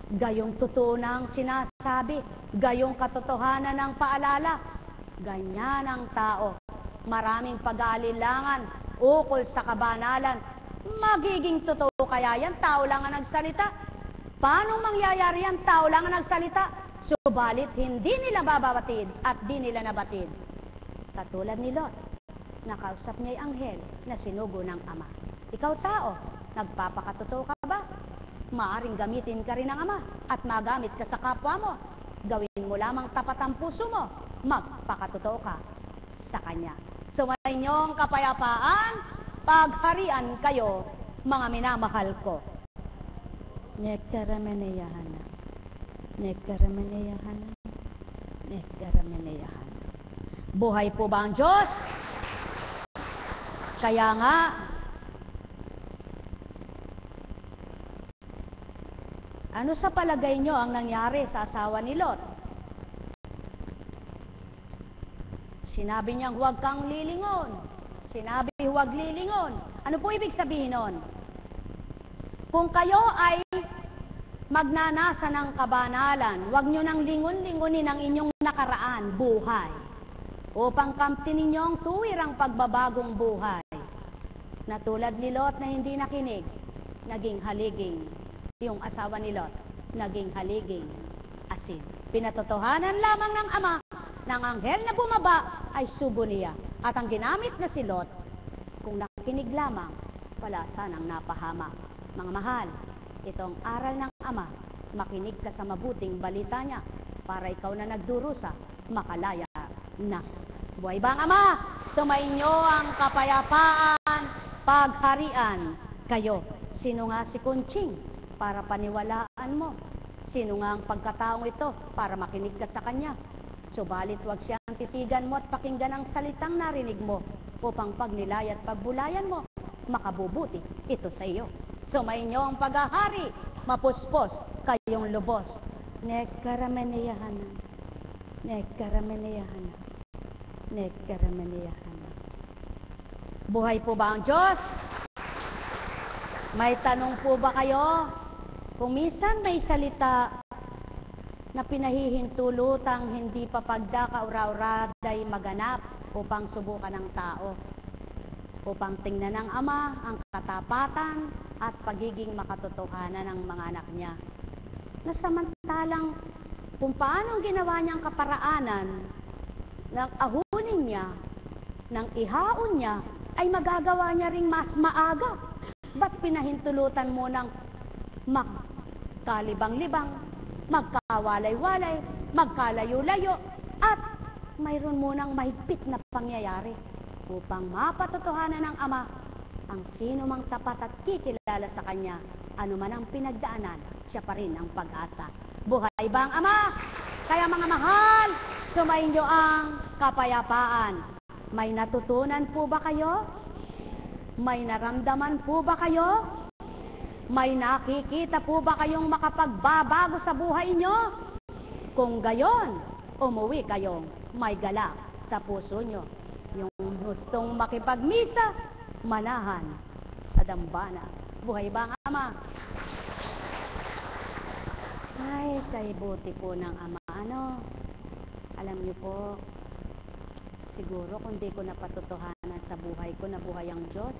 Gayong totoo na ang sinasabi, gayong katotohanan ng paalala. Ganyan ang tao, maraming pag-aalilangan, ukol sa kabanalan. Magiging totoo kaya yan, tao lang ang nagsalita? Paano mangyayari yan, tao lang ang nagsalita? Subalit hindi nila bababatid at di nila nabatid. Katulad ni Lot, nakausap niya ang anghel na sinugo ng Ama. Ikaw tao, nagpapakatotoo ka ba? Maaring gamitin ka rin ng Ama at magamit ka sa kapwa mo. Gawin mo lamang tapat ang puso mo, magpakatotoo ka sa Kanya. Sumainyo ang kapayapaan, pagharian kayo, mga minamahal ko. Nekkarameneyahana, nekkarameneyahana, nekkarameneyahana. Buhay po ba ang Diyos? Kaya nga, ano sa palagay nyo ang nangyari sa asawa ni Lot? Sinabi niyang huwag kang lilingon. Sinabi huwag lilingon. Ano po ibig sabihin nun? Kung kayo ay magnanasa ng kabanalan, huwag nyo nang lingon-lingonin ang inyong nakaraan, buhay, upang kamtinin ninyo ang tuwirang pagbabagong buhay. Na tulad ni Lot na hindi nakinig, naging haliging. Yung asawa ni Lot, naging haliging asin. Pinatotohanan lamang ng Ama, ng anghel na bumaba ay sugo niya. At ang ginamit na si Lot, kung nakinig lamang, wala sanang napahamak. Mga mahal, itong aral ng Ama, makinig ka sa mabuting balita niya para ikaw na nagdurusa, makalaya na. Buhay ba ang Ama? Sumainyo ang kapayapaan, pagharian kayo. Sino nga si Kunching? Para paniwalaan mo. Sino nga ang pagkataong ito para makinig ka sa Kanya? Subalit huwag siyang titigan mo at pakinggan ang salitang narinig mo upang pagnilay at pagbulayan mo, makabubuti ito sa iyo. Sumainyo ang paghahari, mapuspos kayong lubos. Nekkarameneyahanan, nekkarameneyahanan, nekkarameneyahanan. Buhay po ba ang Diyos? May tanong po ba kayo? Kung minsan may salita na pinahihintulutang hindi pa pagdakaura-uraday maganap upang subukan ng tao, upang tingnan ng Ama ang katapatan at pagiging makatotohanan ng mga anak niya. Na samantalang kung paano ginawa niyang kaparaanan, ng ahunin niya, ng ihaon niya, ay magagawa niya ring mas maaga. Ba't pinahintulutan mo ng magkalibang-libang, magkawalay-walay, magkalayo-layo, at mayroon munang mahigpit na pangyayari upang mapatotohanan ng Ama ang sino mang tapat at kikilala sa Kanya, anuman ang pinagdaanan, siya pa rin ang pag-asa. Buhay ba ang Ama? Kaya mga mahal, sumainyo ang kapayapaan. May natutunan po ba kayo? May naramdaman po ba kayo? May nakikita po ba kayong makapagbabago sa buhay nyo? Kung gayon, umuwi kayong may galak sa puso nyo. Yung gustong makipagmisa, manahan sa dambana. Buhay ba ang Ama? Ay, kay buti po ng Ama. Ano? Alam niyo po, siguro kung di ko napatotohanan sa buhay ko na buhay ang Diyos,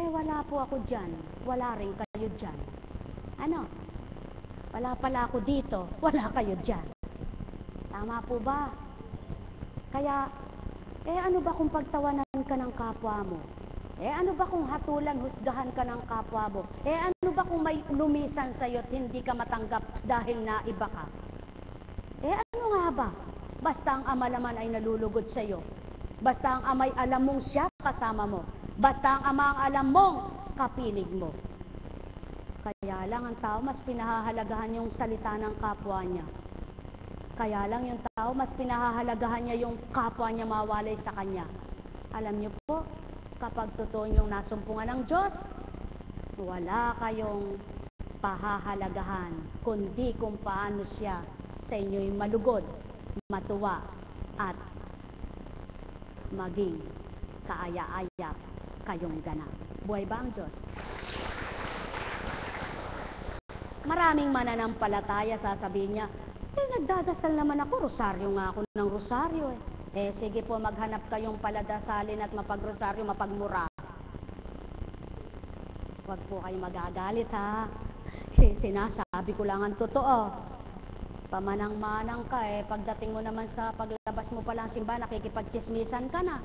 wala po ako dyan. Wala rin kayo dyan. Ano? Wala pala ako dito. Wala kayo dyan. Tama po ba? Kaya, ano ba kung pagtawanan ka ng kapwa mo? Ano ba kung hatulan, husgahan ka ng kapwa mo? Ano ba kung may lumisan sa'yo at hindi ka matanggap dahil naiba ka? Ano nga ba? Basta ang Ama naman ay nalulugod sa'yo. Basta ang Ama'y alam mong siya kasama mo. Basta ang Ama ang alam mong kapilig mo. Kaya lang ang tao mas pinahahalagahan yung salita ng kapwa niya. Kaya lang yung tao mas pinahahalagahan niya yung kapwa niya mawalay sa kanya. Alam niyo po, kapag totoo yung nasumpungan ng Diyos, wala kayong pahahalagahan, kundi kung paano siya sa inyo'y malugod, matuwa, at maging kaaya-aya kayong ganap. Buhay ba ang Diyos? Maraming mananampalataya sasabihin niya, nagdadasal naman ako, rosaryo nga ako ng rosaryo sige po, maghanap kayong paladasalin at mapagrosaryo, mapagmura. Huwag po kayong magagalit ha. Sinasabi ko lang ang totoo. Pamanang-manang ka pagdating mo naman sa paglabas mo palang simbahan, nakikipagchismisan ka na.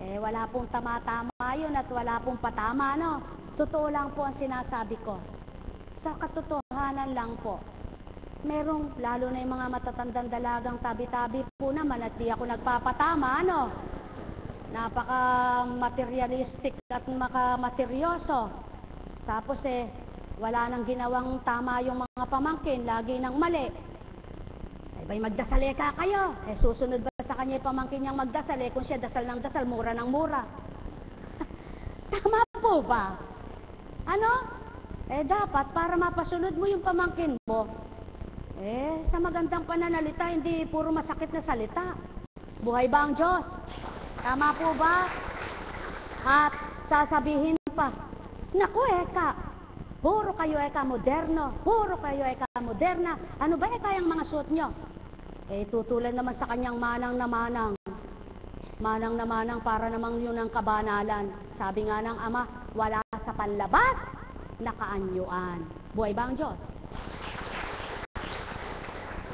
Wala pong tama-tama yun at wala pong patama, no? Totoo lang po ang sinasabi ko. Sa katotohanan lang po. Merong, lalo na yung mga matatandang dalagang tabi-tabi po naman at di ako nagpapatama, no? Napaka-materialistic at maka-materyoso. Tapos wala nang ginawang tama yung mga pamangkin, lagi nang mali. Ba'y magdasal ka kayo? Susunod ba sa kanya yung pamangkin niyang magdasal? Kung siya dasal ng dasal, mura ng mura. Tama po ba? Ano? Dapat para mapasunod mo yung pamangkin mo, sa magandang pananalita, hindi puro masakit na salita. Buhay ba ang Diyos? Tama po ba? At sasabihin pa, naku puro kayo moderno, puro kayo moderna. Ano ba yung mga suot nyo? Tutulan naman sa kanyang manang na manang. Manang na manang para namang yun ang kabanalan. Sabi nga ng Ama, wala sa panlabas na kaanyuan. Buhay ba ang Diyos?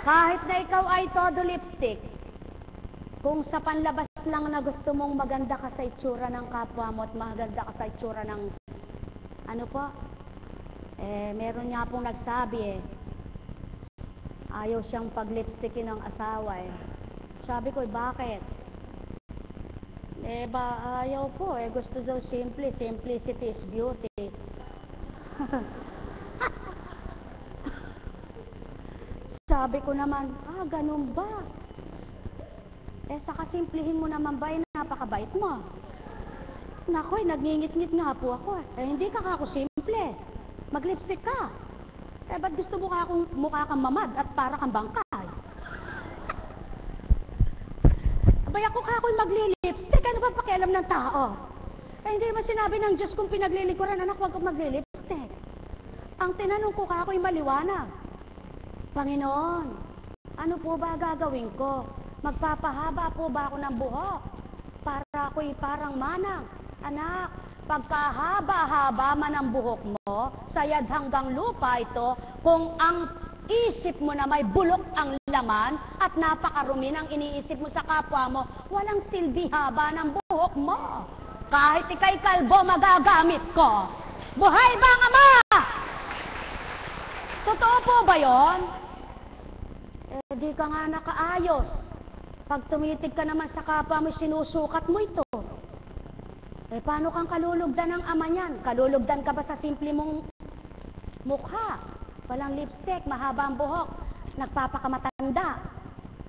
Kahit na ikaw ay todo lipstick, kung sa panlabas lang na gusto mong maganda ka sa itsura ng kapwa mo at maganda ka sa itsura ng ano po? Meron nga pong nagsabi ayaw siyang pag-lipstickin ng asawa Sabi ko, bakit? Ayaw po gusto daw simple. Simplicity is beauty. Sabi ko naman, ganun ba? Saka simplihin mo naman ba, napakabait mo. Nakoy, nagngingit-ngit nga po ako hindi ka ako simple. Mag-lipstick ka. Ba't gusto mo mukha kang mamad at para kang bangkay? Abay ako ako'y magli-lipstick. Ano ba pakialam ng tao? Hindi naman sinabi ng Diyos kung pinaglilikuran, anak, huwag kang magli-lipstick. Ang tinanong ko ako'y maliwanag. Panginoon, ano po ba gagawin ko? Magpapahaba po ba ako ng buhok? Para ako'y parang manang. Anak, pagkahaba-haba man ang buhok mo, sayad hanggang lupa ito, kung ang isip mo na may bulok ang laman at napakarumi ng iniisip mo sa kapwa mo, walang silbi haba ng buhok mo. Kahit ikay kalbo, magagamit ko. Buhay ba ang Ama? Totoo po ba yon? Di ka nga nakaayos. Pag tumitig ka naman sa kapwa mo, sinusukat mo ito. Paano kang kalulugdan ng Ama niyan? Kalulugdan ka ba sa simple mong mukha? Walang lipstick, mahaba ang buhok, nagpapakamatanda.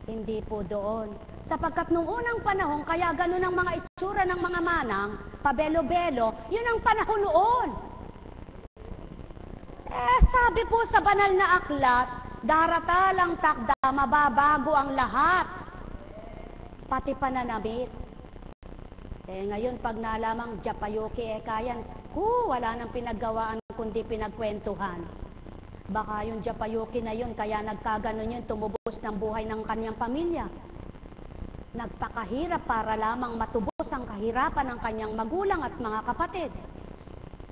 Hindi po doon. Sapagkat nung unang panahon, kaya ganun ang mga itsura ng mga manang, pabelo-belo, yun ang panahon noon. Sabi po sa banal na aklat, daratalang takda, mababago ang lahat. Pati pananamit. Ngayon, pag nalamang Japayuki kayan, wala nang pinaggawaan kundi pinagkwentuhan. Baka yung Japayuki na yun, kaya nagkaganon yun, tumubos ng buhay ng kanyang pamilya. Nagpakahirap para lamang matubos ang kahirapan ng kanyang magulang at mga kapatid.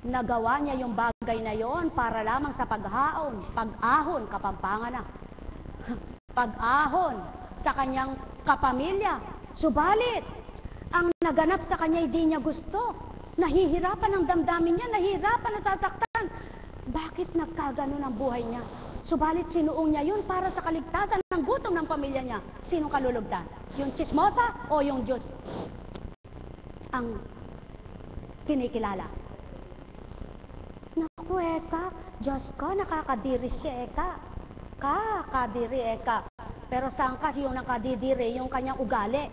Nagawa niya yung bagay na yon para lamang sa pag-ahon, kapampangan na. Pag-ahon sa kanyang kapamilya. Subalit, ang naganap sa kanya hindi niya gusto. Nahihirapan ang damdamin niya, nahihirapan, nasasaktan. Bakit nagkaganon ang buhay niya? Subalit sinuong niya yun para sa kaligtasan ng gutom ng pamilya niya. Sinong kalulugdan? Yung chismosa o yung Diyos ang kinikilala? Naku, Diyos ko, nakakadiri siya, Kakadiri, Pero saan ka yung nakadidiri? Yung kanyang ugali.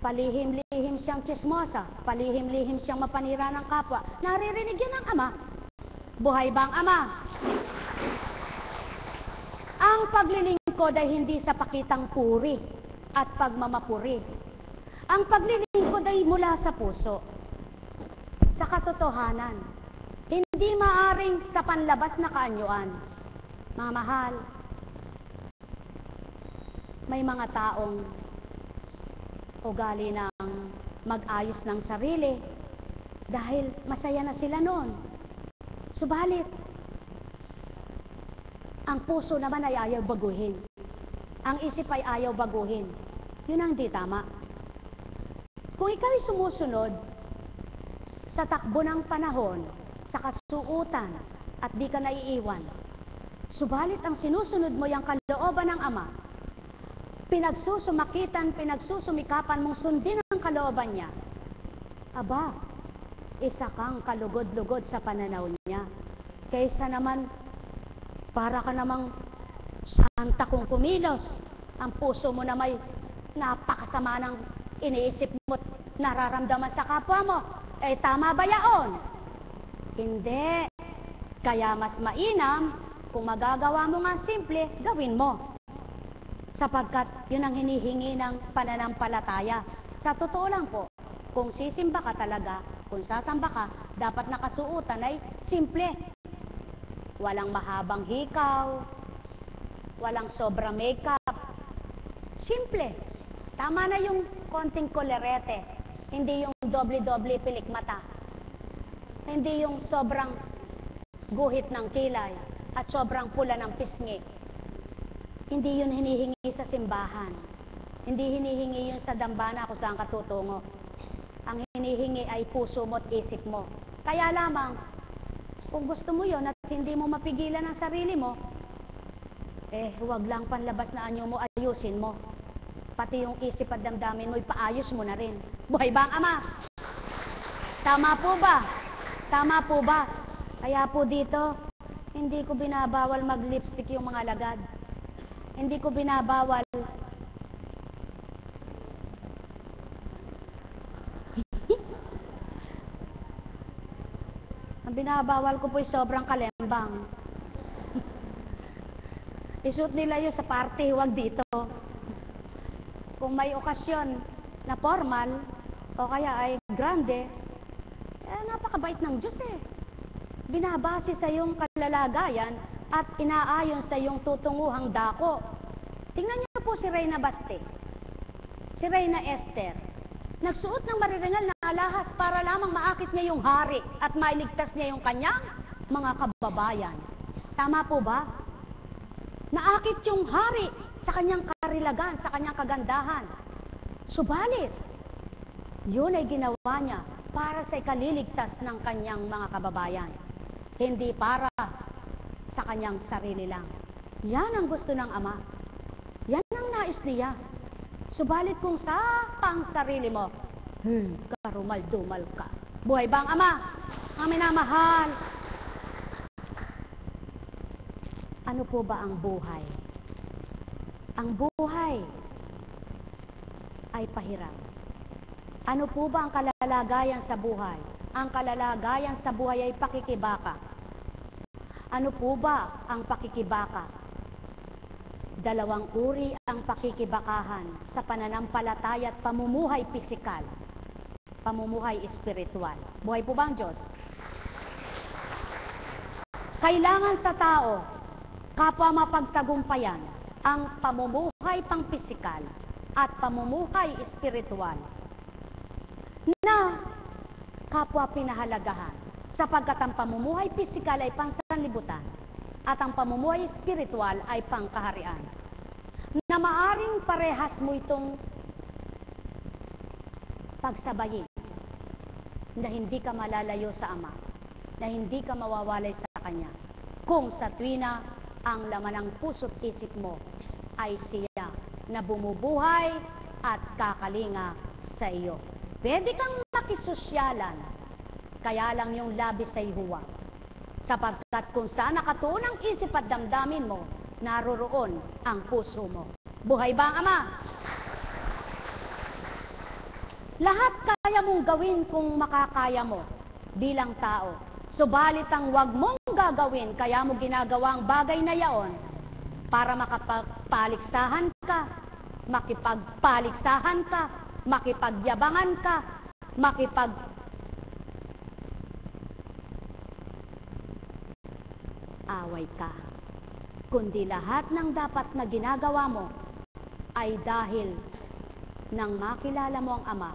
Palihim-lihim siyang chismosa, palihim-lihim siyang mapanira ng kapwa. Naririnig yan ng Ama. Buhay ba ang Ama? Ang paglilingkod ay hindi sa pakitang puri at pagmamapuri. Ang paglilingkod ay mula sa puso, sa katotohanan. Hindi maaring sa panlabas na kaanyuan. Mga mahal, may mga taong ugali ng mag-ayos ng sarili dahil masaya na sila noon. Subalit, ang puso naman ay ayaw baguhin. Ang isip ay ayaw baguhin. Yun ang di tama. Kung ikaw ay sumusunod sa takbo ng panahon, sa kasuutan, at di ka naiiwan, subalit ang sinusunod mo yung kalooban ng Ama, pinagsusumakitan, pinagsusumikapan mong sundin ang kalooban niya, aba, isa kang kalugod-lugod sa pananaw niya. Kaysa naman, para ka namang santa kung kumilos, ang puso mo na may napakasama ng iniisip mo at nararamdaman sa kapwa mo. Eh, tama ba yaon? Hindi. Kaya mas mainam, kung magagawa mo nga simple, gawin mo. Sapagkat yun ang hinihingi ng pananampalataya. Sa totoo lang po, kung sisimba ka talaga, kung sasamba ka, dapat nakasuutan ay simple. Walang mahabang hikaw, walang sobra makeup. Simple. Tama na yung konting kolerete, hindi yung doble-doble pilik mata. Hindi yung sobrang guhit ng kilay at sobrang pula ng pisngi. Hindi yun hinihingi sa simbahan. Hindi hinihingi yun sa dambana kung saan ka tutungo. Ang hinihingi ay puso mo at isip mo. Kaya lamang, kung gusto mo yun at hindi mo mapigilan ang sarili mo, eh, huwag lang panlabas na anyo mo, ayusin mo. Pati yung isip at damdamin mo, ipaayos mo na rin. Buhay ba ang Ama? Tama po ba? Tama po ba? Kaya po dito, hindi ko binabawal mag-lipstick yung mga alagad. Hindi ko binabawal. Ang binabawal ko po ay sobrang kalembang. Isuot nila yun sa party, huwag dito. Kung may okasyon na formal, o kaya ay grande, eh, napakabait ng Diyos eh. Binabase sa iyong kalalagayan at inaayon sa iyong tutunguhang dako. Tingnan niyo po si Reyna Basti, si Reyna Esther. Nagsuot ng mariringal na alahas para lamang maakit niya yung hari at mailigtas niya yung kanyang mga kababayan. Tama po ba? Naakit yung hari sa kanyang karilagan, sa kanyang kagandahan. Subalit, yun ay ginawa niya para sa ikaliligtas ng kanyang mga kababayan. Hindi para sa kanyang sarili lang. Yan ang gusto ng Ama. Yan ang nais niya. Subalit kung sa pang sarili mo, karumal-dumal ka. Buhay ba ang Ama? Ang minamahal. Ano po ba ang buhay? Ang buhay ay pahirap. Ano po ba ang kalalagayan sa buhay? Ang kalalagayan sa buhay ay pakikibaka. Ano po ba ang pakikibaka? Dalawang uri ang pakikibakahan sa pananampalataya at pamumuhay pisikal, pamumuhay espiritual. Buhay po ba ang Diyos? Kailangan sa tao, kapwa mapagtagumpayan, ang pamumuhay pang pisikal at pamumuhay espiritual na kapwa pinahalagahan, sapagkat ang pamumuhay pisikal ay pangsanlibutan at ang pamumuhay espiritual ay pangkaharian, na maaring parehas mo itong pagsabayin, na hindi ka malalayo sa Ama, na hindi ka mawawalay sa Kanya, kung sa tuwina ang laman ng puso't isip mo ay siya na bumubuhay at kakalinga sa iyo. Pwede kang makisosyalan, kaya lang yung labis ay huwag. Sapagkat kung saan nakatuon ang isip at damdamin mo, naroroon ang puso mo. Buhay ba ang Ama? Lahat kaya mong gawin kung makakaya mo bilang tao. Subalit ang wag mong gagawin, kaya mo ginagawa ang bagay na yaon para makapagpaligsahan ka, makipagpaligsahan ka, makipagyabangan ka, away ka. Kundi lahat ng dapat na ginagawa mo ay dahil nang makilala mo ang Ama,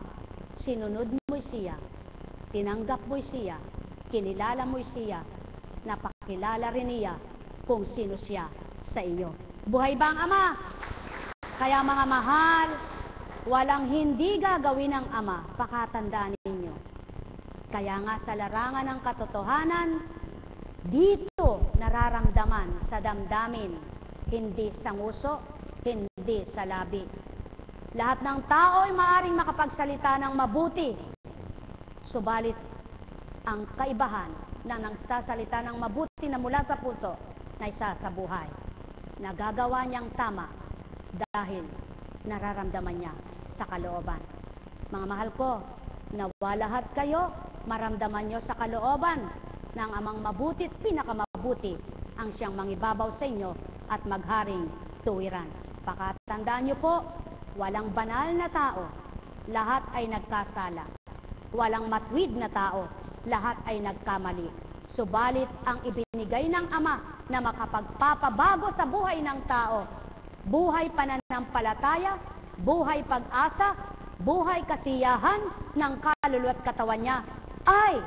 sinunod mo siya, tinanggap mo siya, kinilala mo siya, napakilala rin niya kung sino siya sa iyo. Buhay ba ang Ama? Kaya mga mahal, walang hindi gagawin ng Ama, pakatandaan ninyo. Kaya nga sa larangan ng katotohanan, dito nararamdaman sa damdamin, hindi sa nguso, hindi sa labi. Lahat ng tao ay maaaring makapagsalita ng mabuti, subalit ang kaibahan na nagsasalita ng mabuti na mula sa puso na isa sa buhay. Nagagawa niyang tama dahil nararamdaman niya sa kalooban. Mga mahal ko, nawa lahat kayo maramdaman niyo sa kalooban ng Amang mabuti at pinakamabuti ang siyang mangibabaw sa inyo at magharing tuwiran. Pakatandaan niyo po, walang banal na tao, lahat ay nagkasala. Walang matwid na tao, lahat ay nagkamali. Subalit ang ibinigay ng Ama na makapagpapabago sa buhay ng tao, buhay pananampalataya, buhay pag-asa, buhay kasiyahan ng kaluluwa at katawan niya, ay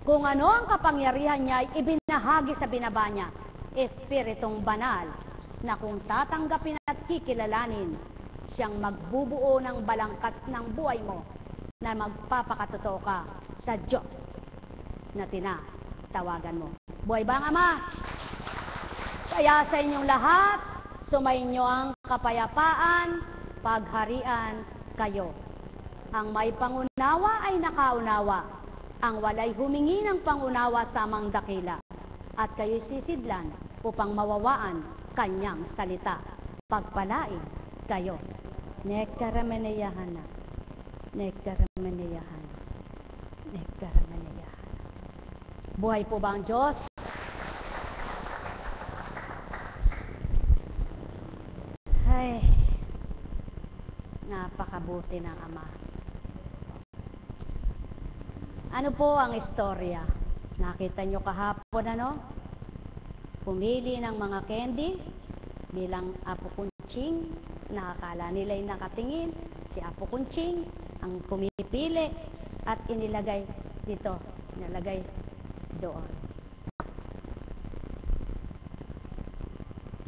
kung ano ang kapangyarihan niya ay ibinahagi sa binaba niya, Espiritong Banal, na kung tatanggapin at kikilalanin, siyang magbubuo ng balangkas ng buhay mo na magpapakatotoo ka sa Diyos na tinatawagan mo. Buhay ba ang Ama? Kaya sa inyong lahat, sumainyo ang kapayapaan, pagharian kayo. Ang may pangunawa ay nakaunawa, ang walay humingi ng pangunawa sa amang dakila, at kayo'y sisidlan upang mawawaan kanyang salita. Pagpalain kayo. Nekaramanayahana. Nekaramanayahana. Nekaramanayahana. Buhay po ba ang Diyos? Ay, napakabuti ng Ama. Ano po ang istorya? Nakita nyo kahapon, ano? Pumili ng mga candy bilang Apo Kunching. Nakakala nila'y nakatingin. Si Apo Kunching ang pumipili at inilagay dito. Inilagay doon.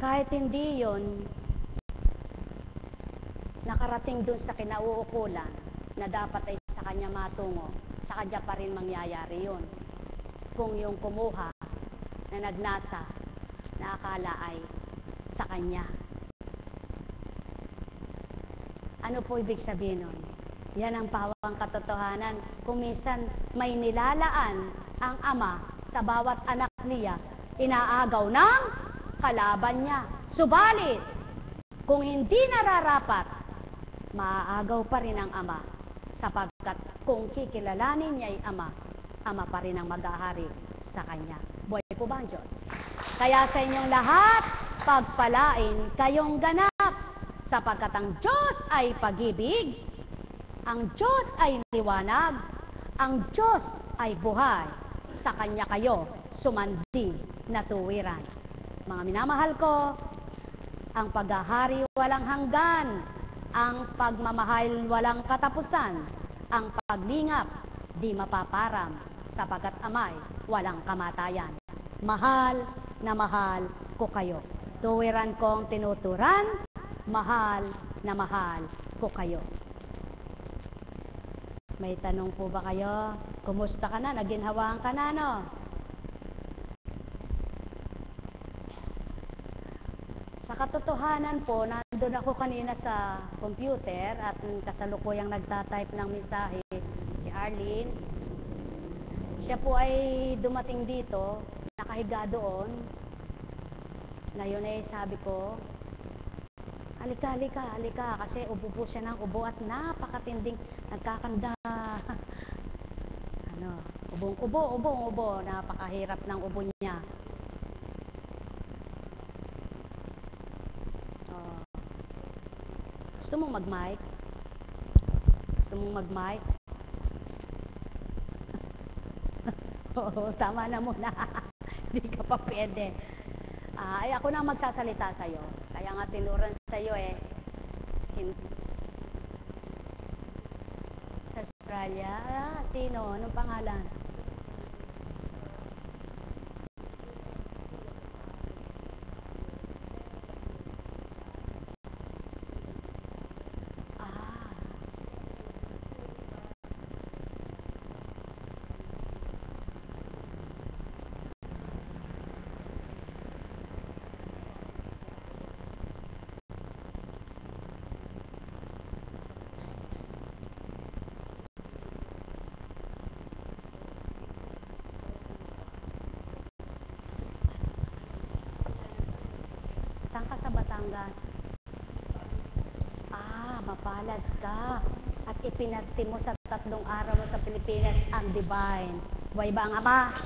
Kahit hindi yon nakarating doon sa kinauukulan na dapat ay sa kanya matungo, sa kanya pa rin mangyayari yun. Kung yung kumuha na nagnasa, na akala ay sa kanya. Ano po ibig sabihin nun? Yan ang pawang katotohanan. Kung minsan may nilalaan ang Ama sa bawat anak niya, inaagaw ng kalaban niya. Subalit, kung hindi nararapat, maaagaw pa rin ang Ama, sapagkat kung kikilalanin niya ay Ama, Ama pa rin ang mag-ahari sa kanya. Buhay po ba ang Diyos? Kaya sa inyong lahat, pagpalain kayong ganap, sapagkat ang Diyos ay pag-ibig, ang Diyos ay liwanag, ang Diyos ay buhay. Sa Kanya kayo sumandi na tuwiran. Mga minamahal ko, ang paghahari walang hanggan, ang pagmamahal walang katapusan, ang paglingap di mapaparam, sapagkat Amay walang kamatayan. Mahal na mahal ko kayo. Tuwiran kong tinuturan, mahal na mahal ko kayo. May tanong po ba kayo? Kumusta ka na? Naginhawaan ka na, no? Sa katotohanan po, nandun ako kanina sa computer at kasalukuyang nagtatype ng mensahe si Arlene. Siya po ay dumating dito, nakahiga doon. Ngayon ay sabi ko, halika, kasi ubo po siya ng ubo at napakatinding nagkakanda. Ubong-ubo, napakahirap ng ubo niya. Oh. Gusto mong mag-mic? Oo, tama na muna. Hindi ka pa pwede. Ay ako na magsasalita sa'yo. Kaya nga tinuran sa'yo sa Australia. Sino? Anong pangalan? Saan ka sa Batangas? Ah, mapalad ka. At ipinagti mo sa 3 araw mo sa Pilipinas ang divine. Buhay ba ang Ama?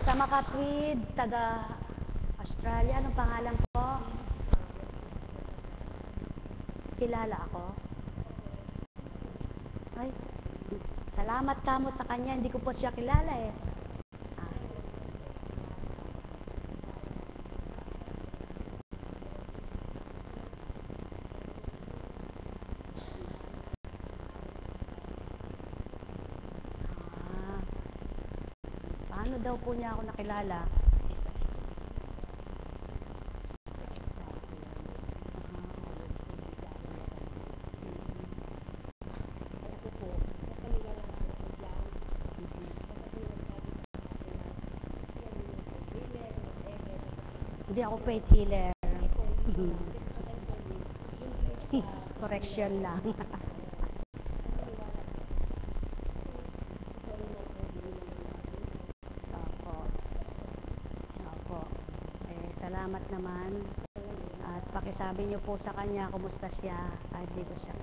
Sa makatwid, taga Australia, anong pangalan po? Kilala ako? Ay, salamat ka mo sa kanya, hindi ko po siya kilala eh. Paano daw po niya ako nakilala? Hindi ako faith healer. Correction lang. Opo. Opo. Salamat naman. At pakisabi niyo po sa kanya kumusta siya kahit dito siya.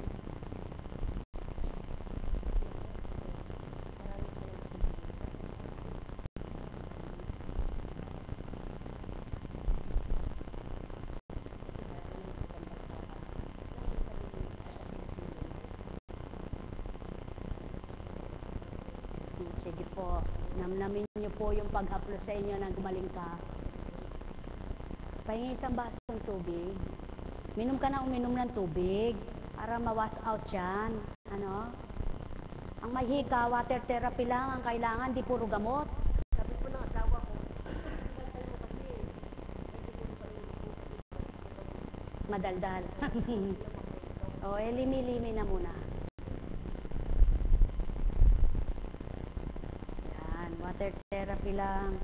Sige po, namnamin niyo po yung pag-haplo sa inyo na gumaling ka. Pahingi isang basong tubig. Minom ka na uminom ng tubig para ma-wash out yan. Ano? Ang may hika, water therapy lang ang kailangan, di puro gamot. Sabi ko ng asawa ko, Madaldal. O, limi-limi na muna. Yan, water therapy lang.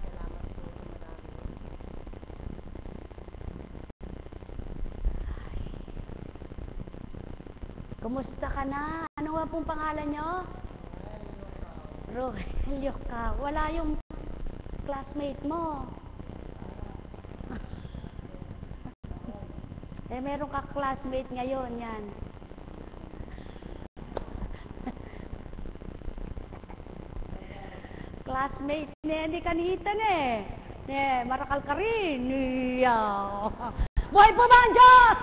Kumusta ka na? Ano nga pong pangalan nyo? Rogelio ka. Wala yung classmate mo. Meron ka classmate ngayon, yan. Classmate niya, hindi kanitan eh. Marakal ka rin. Buhay po ba ang Diyos?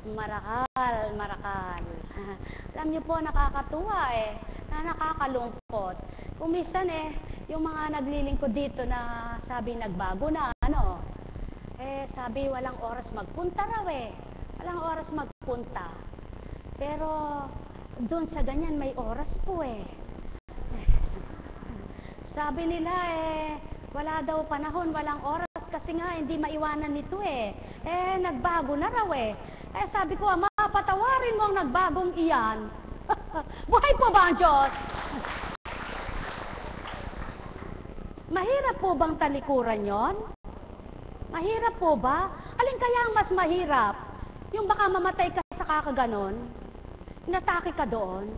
Marakal. Alam niyo po, nakakatuwa na nakakalungkot. Kung minsan yung mga naglilingkod dito na sabi nagbago na, sabi walang oras magpunta raw Walang oras magpunta. Pero, doon sa ganyan may oras po Sabi nila wala daw panahon, walang oras kasi nga hindi maiwanan nito nagbago na raw sabi ko, Ama, patawarin mo ang nagbagong iyan. Buhay po ba ang Diyos? Mahirap po bang talikuran yon? Mahirap po ba? Alin kaya ang mas mahirap? Yung baka mamatay ka sa kakaganon? Inatake ka doon?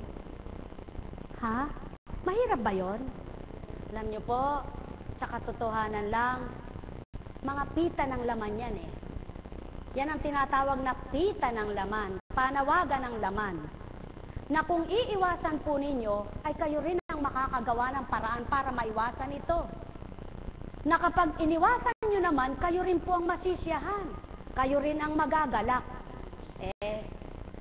Ha? Mahirap ba yon? Alam niyo po, sa katotohanan lang, mga pita ng laman yan Yan ang tinatawag na pita ng laman, panawagan ng laman. Na kung iiwasan po ninyo, ay kayo rin ang makakagawa ng paraan para maiwasan ito. Na kapag iniwasan nyo naman, kayo rin po ang masisiyahan. Kayo rin ang magagalak.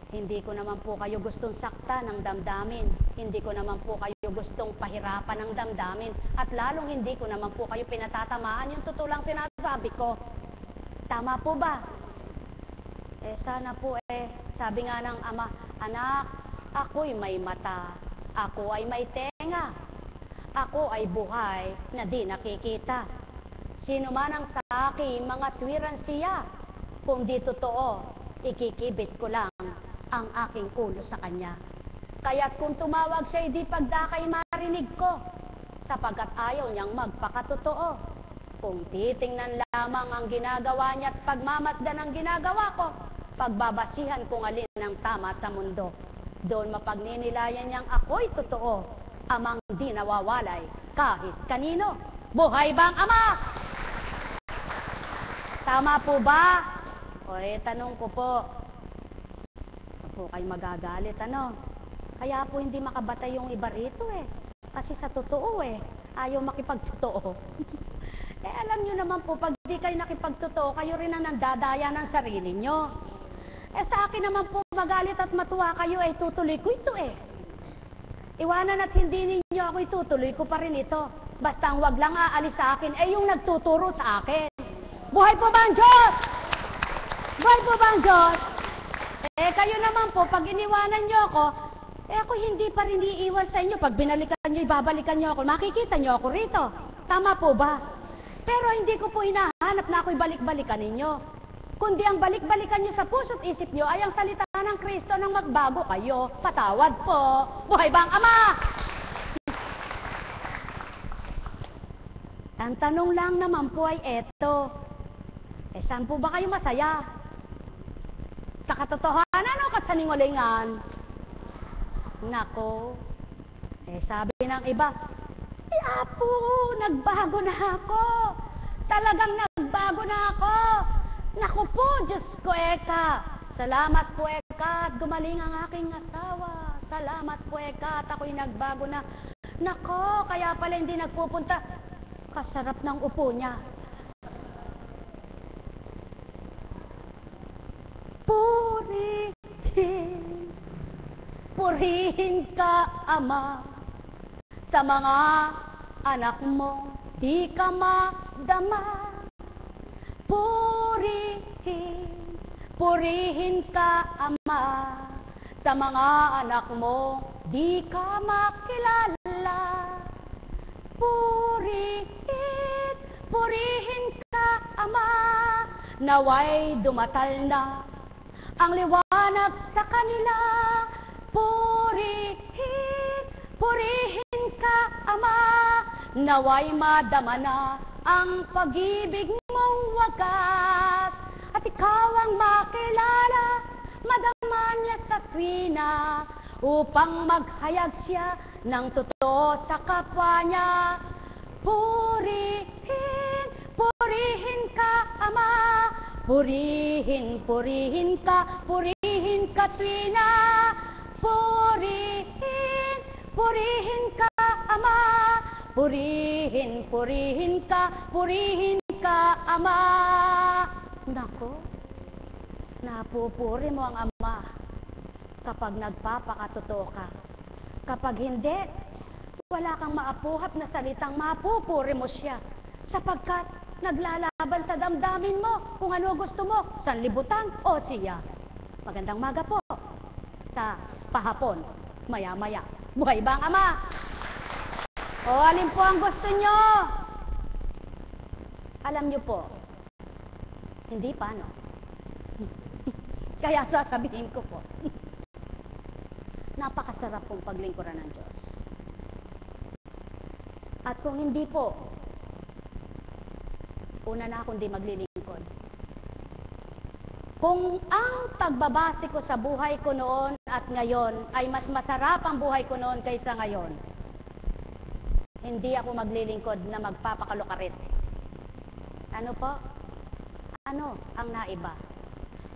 Hindi ko naman po kayo gustong sakta ng damdamin. Hindi ko naman po kayo gustong pahirapan ng damdamin. At lalong hindi ko naman po kayo pinatatamaan. Yung totoo lang sinasabi ko. Tama po ba? Sana po sabi nga ng Ama, anak, ako'y may mata. Ako ay may tenga. Ako ay buhay na di nakikita. Sino man ang sa akin mga tuwiran siya. Kung di totoo, ikikibit ko lang ang aking ulo sa kanya. Kaya't kung tumawag siya, di pagdakay marinig ko, sapagkat ayaw niyang magpakatotoo. Kung titingnan lamang ang ginagawa niya at pagmamasdan ang ginagawa ko, pagbabasihan kung alin ang tama sa mundo. Doon mapagninilayan niyang ako'y totoo, amang di nawawalay kahit kanino. Buhay bang Ama? Tama po ba? O tanong ko po. Huwag po kayo magagalit, ano? Kaya po hindi makabatay yung iba rito Kasi sa totoo ayaw makipagtotoo. Alam nyo naman po, pag di kayo nakipagtotoo, kayo rin ang nagdadaya ng sarili nyo. Sa akin naman po, magalit at matuwa kayo, tutuloy ko ito Iwanan at hindi ninyo ako itutuloy ko pa rin ito. Basta ang wag lang aalis sa akin, yung nagtuturo sa akin. Buhay po ba ang Diyos? Buhay po ba ang Diyos? Kayo naman po, pag iniwanan nyo ako, ako hindi pa rin iiwan sa inyo. Pag binalikan nyo, ibabalikan nyo ako, makikita nyo ako rito. Tama po ba? Pero hindi ko po hinahanap na ako'y balik-balikan ninyo. Kundi ang balik-balikan nyo sa puso't isip nyo ay ang salita ng Kristo nang magbago kayo. Patawad po. Buhay ba ang Ama? Ang tanong lang naman po ay eto. Saan po ba kayo masaya? Sa katotohanan o kasaningulingan? Nako. Sabi ng iba, Apo, nagbago na ako. Talagang nagbago na ako. Naku po, Diyos ko, Eka. Salamat po, Eka, at gumaling ang aking asawa. Salamat po, Eka, at ako'y nagbago na. Nako, kaya pala hindi nagpupunta. Kasarap ng upo niya. Purihin ka, Ama, sa mga anak mo, di ka madama. Purihin ka, Ama, sa mga anak mo, di ka makilala. Purihin ka, Ama, naway dumatal na ang liwanag sa kanila. Purihin ka, Ama, naway madama na ang pag-ibig mong wagas. At ikaw ang makilala, madama niya sa tuwina, upang maghayag siya ng totoo sa kapwa niya. Purihin ka, Ama, purihin ka tuwina. Purihin ka, Ama, purihin ka, Ama. Nako, napupuri mo ang Ama kapag nagpapakatotoo ka. Kapag hindi, wala kang maapuhap na salitang mapupuri mo siya, sapagkat naglalaban sa damdamin mo kung ano gusto mo, sanlibutan o siya. Magandang maga po sa pahapon, maya-maya. Buhay ba ang Ama? O alin po ang gusto nyo? Alam nyo po, hindi pa, no? Kaya sasabihin ko po, napakasarap pong paglingkuran ng Diyos. At kung hindi po, una na akong di maglilingkod. Kung ang pagbabase ko sa buhay ko noon at ngayon ay mas masarap ang buhay ko noon kaysa ngayon, hindi ako maglilingkod na magpapakalukarit. Ano po? Ano ang naiba?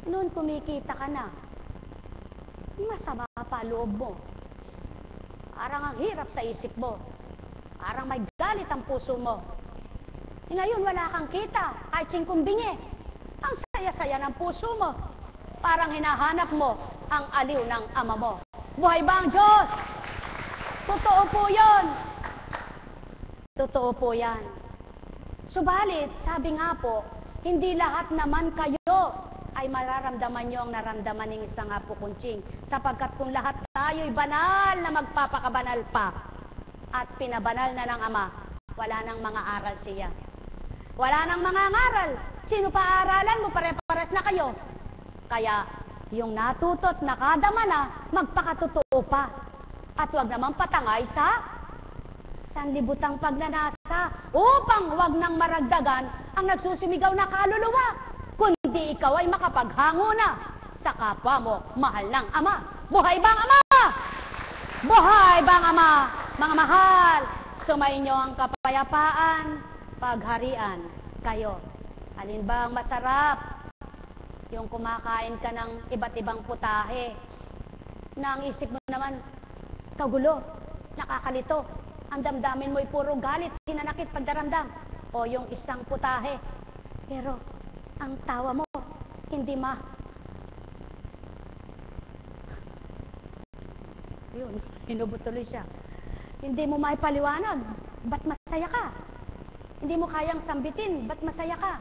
Noon kumikita ka na, masama pa loob mo. Parang ang hirap sa isip mo. Parang may galit ang puso mo. Ngayon wala kang kita, kahit singkumbingi. Ang saya-saya ng puso mo. Parang hinahanap mo ang aliw ng Ama mo. Buhay ba ang Diyos? Totoo po yun. Totoo po yan. Subalit, sabi nga po, hindi lahat naman kayo ay mararamdaman nyo ang naramdaman ng isang Apo Kunching. Sapagkat kung lahat tayo'y banal na magpapakabanal pa at pinabanal na ng Ama, wala nang mga aral siya. Wala nang mga ngaral. Sino pa aralan mo? Pare-pares na kayo. Kaya, yung natutot nakadama na, magpakatotoo pa. At huwag naman patangay sa sanlibutang pagnanasa upang huwag nang maragdagan ang nagsusumigaw na kaluluwa. Kundi ikaw ay makapaghango na sa kapwa mo, mahal ng Ama. Buhay bang Ama? Buhay bang Ama? Mga mahal, Sumainyo ang kapayapaan, pagharian kayo. Alin ba ang masarap? Yung kumakain ka ng iba't ibang putahe, na ang isip mo naman, kagulo, nakakalito, ang damdamin mo'y puro galit, hinanakit, pagdaramdam. O yung isang putahe, pero ang tawa mo, hindi yun, hinubot tuloy siya. Hindi mo maipaliwanag, ba't masaya ka? Hindi mo kayang sambitin, ba't masaya ka?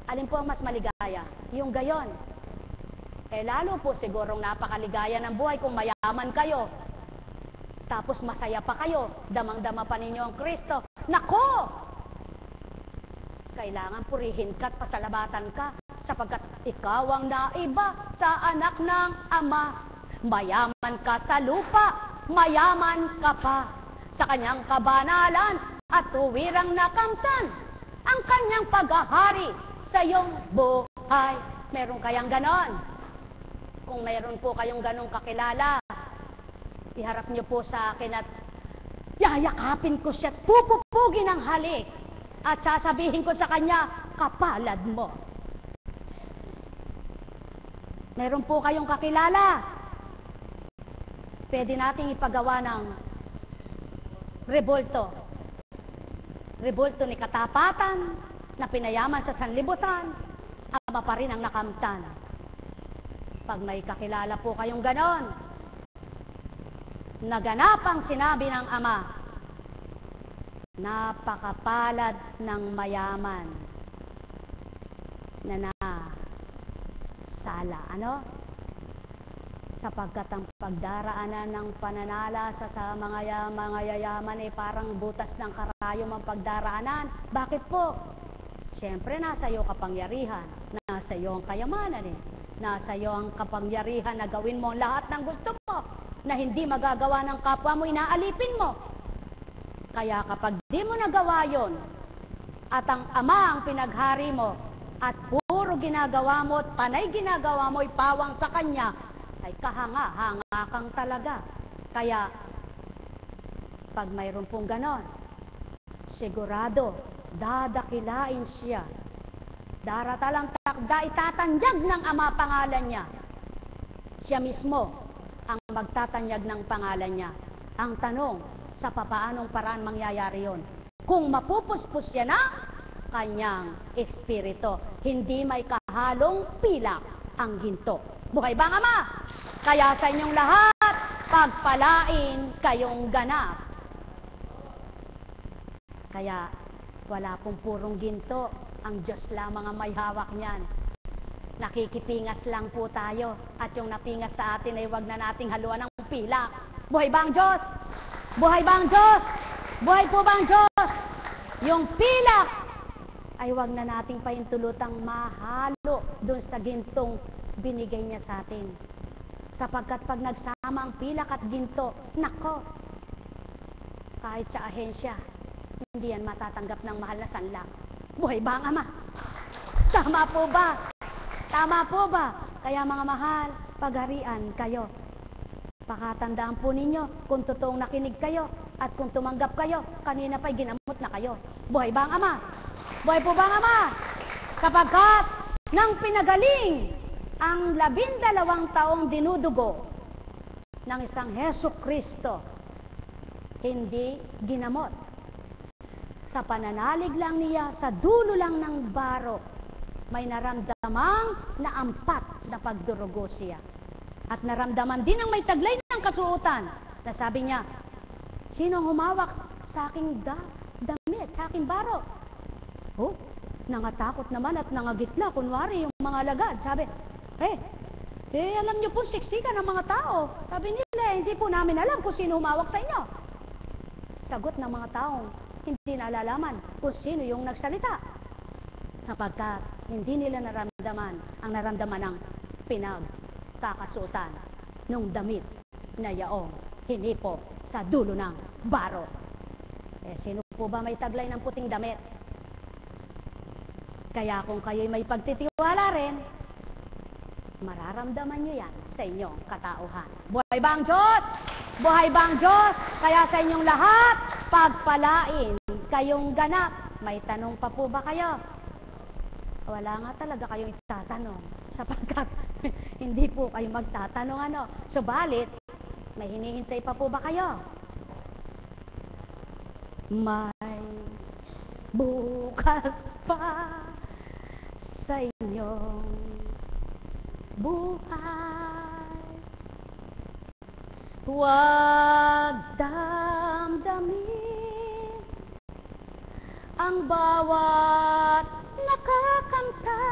Alin po ang mas maligaya? Yung gayon. Lalo po sigurong napakaligaya ng buhay kung mayaman kayo. Tapos masaya pa kayo, damang-dama pa ninyo ang Kristo. Nako! Kailangan purihin ka at pasalamatan ka sapagkat ikaw ang naiba sa anak ng Ama. Mayaman ka sa lupa, mayaman ka pa sa kanyang kabanalan at tuwirang nakamtan ang kanyang paghahari sa iyong buhay. Meron kayang ganon? Kung meron po kayong ganong kakilala, iharap niyo po sa akin at yayakapin ko siya at pupupugin ang halik at sasabihin ko sa kanya, kapalad mo. Meron po kayong kakilala, pwede nating ipagawa ng rebulto. Rebulto ni katapatan na pinayaman sa sanlibutan, Ama pa rin ang nakamtan. Pag may kakilala po kayong ganon, naganap ang sinabi ng Ama, napakapalad ng mayaman na sala. Ano? Sapagkat ang pagdaraanan ng pananala sa mga yayaman ay parang butas ng karayom ang pagdaraanan. Bakit po? Siyempre, nasa iyo kapangyarihan. Nasa iyo ang kayamanan eh. Nasa iyo ang kapangyarihan na gawin mo ang lahat ng gusto mo, na hindi magagawa ng kapwa mo, inaalipin mo. Kaya kapag di mo nagawa yon, at ang Ama ang pinaghari mo, at puro ginagawa mo at panay ginagawa mo, ipawang sa Kanya, ay kahanga-hanga kang talaga. Kaya, pag mayroon pong ganon, sigurado, dadakilain siya. Daratalang takda, itatanyag ng Ama pangalan niya. Siya mismo ang magtatanyag ng pangalan niya. Ang tanong, sa papaanong paraan mangyayari yon? Kung mapupuspos siya na kanyang espiritu, hindi may kahalong pilak ang ginto. Buhay ba ang Ama? Kaya sa inyong lahat, pagpalain kayong ganap. Kaya wala pong purong ginto, ang Diyos lamang ang may hawak niyan. Nakikipingas lang po tayo, at yung napingas sa atin ay wag na nating haluan ng pilak. Buhay ba ang Diyos? Buhay ba ang Diyos? Buhay po ba ang Diyos? Yung pilak ay wag na nating pahintulutang mahalo dun sa gintong binigay niya sa atin. Sapagkat pag nagsama ang pilak at ginto, nako, kahit sa ahensya, hindi yan matatanggap ng mahal na sanlang. Buhay ba ang Ama? Tama po ba? Tama po ba? Kaya mga mahal, pagharian kayo. Pakatandaan po ninyo, kung totoong nakinig kayo, at kung tumanggap kayo, kanina pa'y ginamot na kayo. Buhay ba ang Ama? Buhay po ba ang Ama? Kapagkat nang pinagaling ang 12 taong dinudugo ng isang Hesu Kristo, hindi ginamot. Sa pananalig lang niya, sa dulo lang ng baro, may naramdamang naampat na pagdurugo siya. At naramdaman din ang may taglay ng kasuotan, na sabi niya, sino humawak sa aking damit, sa aking baro? Oh, nangatakot naman at nangagitla, kunwari yung mga lagad. Sabi, alam niyo po, siksikan ng mga tao. Sabi nila, hindi po namin alam kung sino humawak sa inyo. Sagot ng mga taong hindi nalalaman kung sino yung nagsalita. Sapagkat hindi nila naramdaman ang naramdaman ng pinagkakasuotan ng damit na yaong hinipo sa dulo ng baro. Sino po ba may taglay ng puting damit? Kaya kung kayo'y may pagtitiwala rin, mararamdaman nyo yan sa inyong katauhan. Buhay ba ang Diyos? Buhay ba ang Diyos? Kaya sa inyong lahat, pagpalain kayong ganap. May tanong pa po ba kayo? Wala nga talaga kayong itatanong sapagkat hindi po kayo magtatanong ano. Subalit, may hinihintay pa po ba kayo? May bukas pa sa inyong buhay. Huwag damdamin ang bawat nakakanta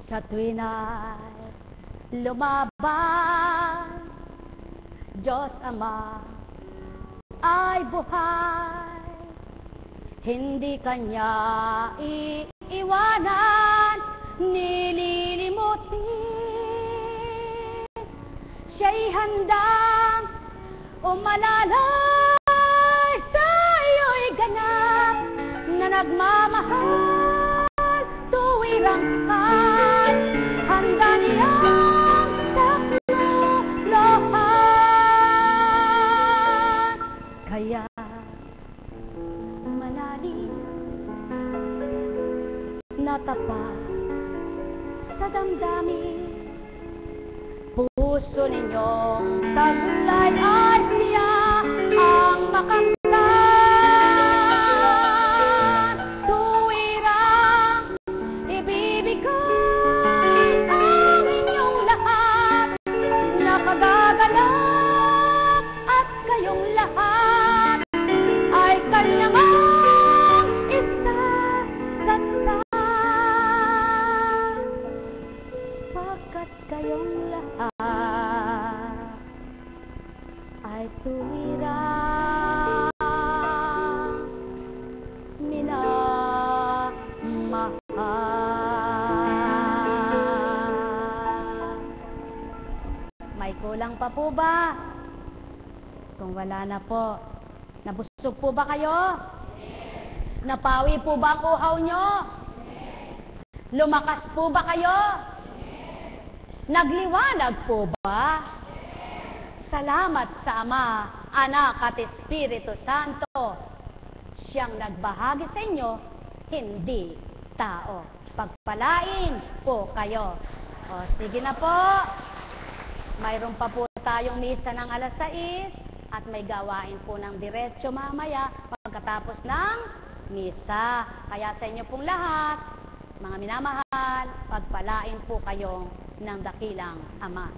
sa tuwin ay lumaban. Diyos Ama ay buhay, hindi Kanya iiwanan, nililimutin. Siya'y handang umalalay sa iyo'y ganap na nagmamahal tuwirang kahit handa niyang saklolohan. Kaya manalig na tapat sa damdamin, puso ninyong taglay ay siya ang makamtan. Tuwirang ibibigay ang inyong lahat, nakagaganap at kayong lahat ay kanyang isasatsa. Pagkat kayong lahat ay tuwirang minamahal. May kulang pa po ba? Kung wala na po, nabusog po ba kayo? Napawi po ba ang uhaw nyo? Lumakas po ba kayo? Nagliwanag po ba? Salamat sa Ama, Anak at Espiritu Santo. Siyang nagbahagi sa inyo, hindi tao. Pagpalain po kayo. O, sige na po. Mayroon pa po tayong misa ng alas 6 at may gawain po ng diretso mamaya pagkatapos ng misa. Kaya sa inyo pong lahat, mga minamahal, pagpalain po kayo ng dakilang Ama.